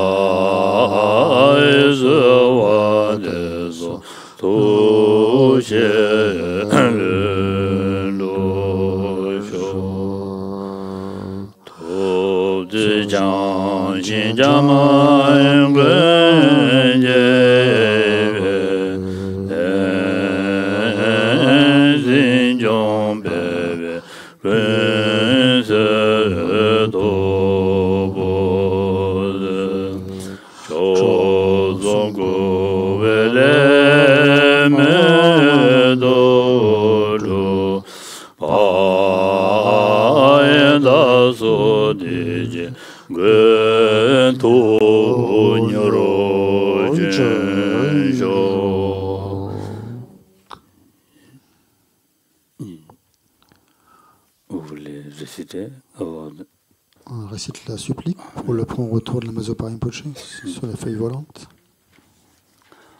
On récite la supplique pour le prompt retour de la Mazopa Rinpoche sur la feuille volante.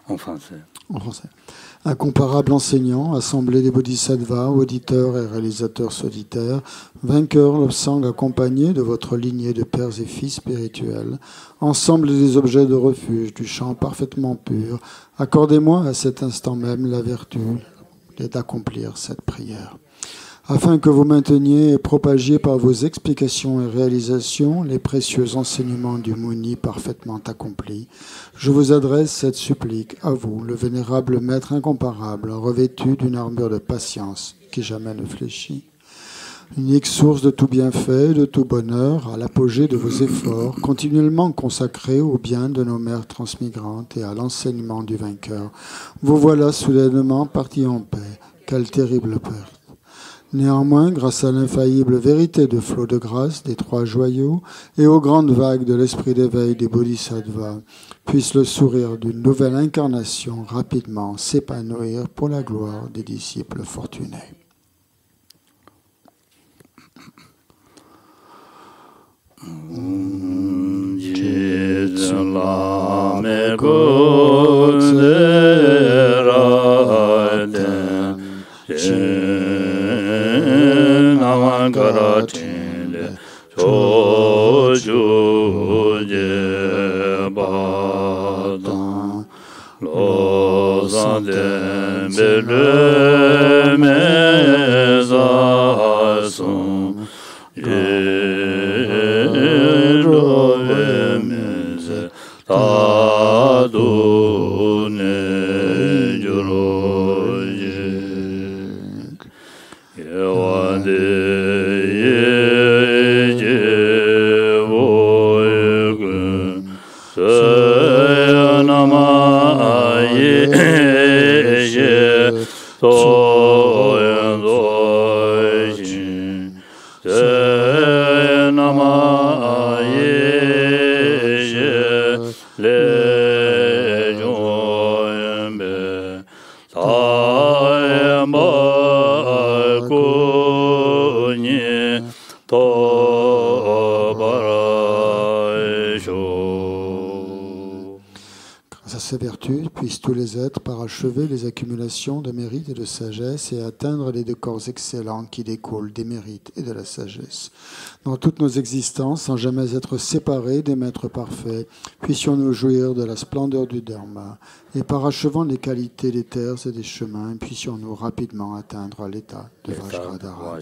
En français. En français. Incomparable enseignant, assemblée des bodhisattvas, auditeurs et réalisateurs solitaires, vainqueurs l'obsang accompagné de votre lignée de pères et fils spirituels, ensemble des objets de refuge du chant parfaitement pur, accordez-moi à cet instant même la vertu d'accomplir cette prière. Afin que vous mainteniez et propagiez par vos explications et réalisations les précieux enseignements du Muni parfaitement accomplis, je vous adresse cette supplique à vous, le vénérable maître incomparable, revêtu d'une armure de patience qui jamais ne fléchit. Unique source de tout bienfait, de tout bonheur, à l'apogée de vos efforts, continuellement consacrés au bien de nos mères transmigrantes et à l'enseignement du vainqueur. Vous voilà soudainement partis en paix. Quelle terrible perte! Néanmoins, grâce à l'infaillible vérité de flot de grâce des trois joyaux et aux grandes vagues de l'esprit d'éveil des bodhisattvas, puisse le sourire d'une nouvelle incarnation rapidement s'épanouir pour la gloire des disciples fortunés. Karatile Chojuje Badan Lozande Bele Mezason Yerove Meze Tadune Juroje Yewande Ces vertus puissent tous les êtres parachever les accumulations de mérites et de sagesse et atteindre les deux corps excellents qui découlent des mérites et de la sagesse. Dans toutes nos existences, sans jamais être séparés des maîtres parfaits, puissions-nous jouir de la splendeur du Dharma et parachevant les qualités des terres et des chemins, puissions-nous rapidement atteindre l'état de Vajradhara.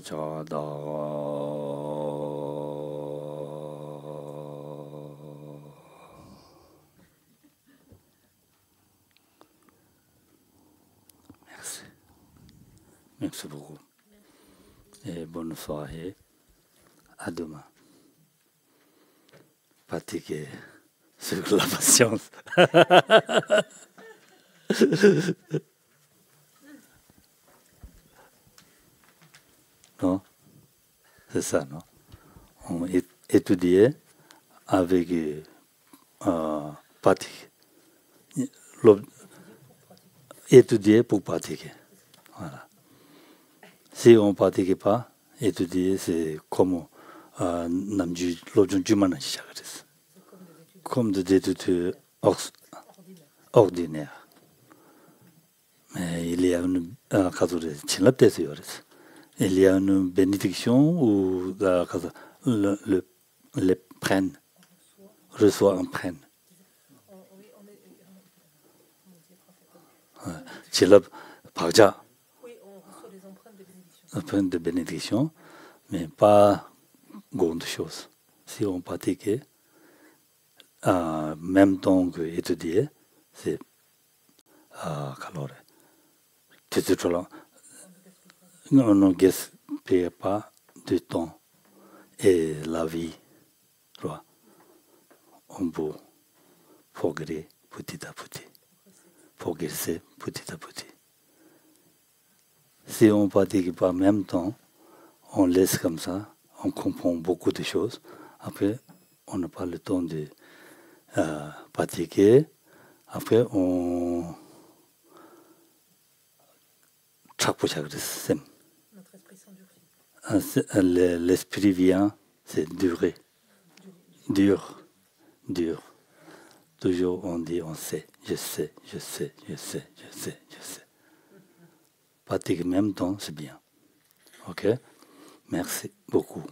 Merci beaucoup. Et bonne soirée. À demain. Fatigué. C'est la patience. Non? C'est ça, non? On étudiait avec pratique. Étudier pour pratiquer. Voilà. Si on ne pratique pas, étudier, c'est comme Namju Lojun Juman Shagres. Comme des études ordinaires. Mais il y a une il y a une bénédiction où les prennent, reçoit un prenne. Empreinte de bénédiction, mais pas grande chose. Si on pratique, en même temps que étudier, c'est caloré. On ne gaspille pas du temps et la vie. On peut progresser petit à petit. Progresser petit à petit. Si on ne pratique pas en même temps, on laisse comme ça, on comprend beaucoup de choses. Après, on n'a pas le temps de pratiquer. Après, on... Notre esprit s'endurcit. l'esprit vient, c'est durer. Dur. Toujours on dit, on sait, je sais. Pratique en même temps, c'est bien. OK? Merci beaucoup.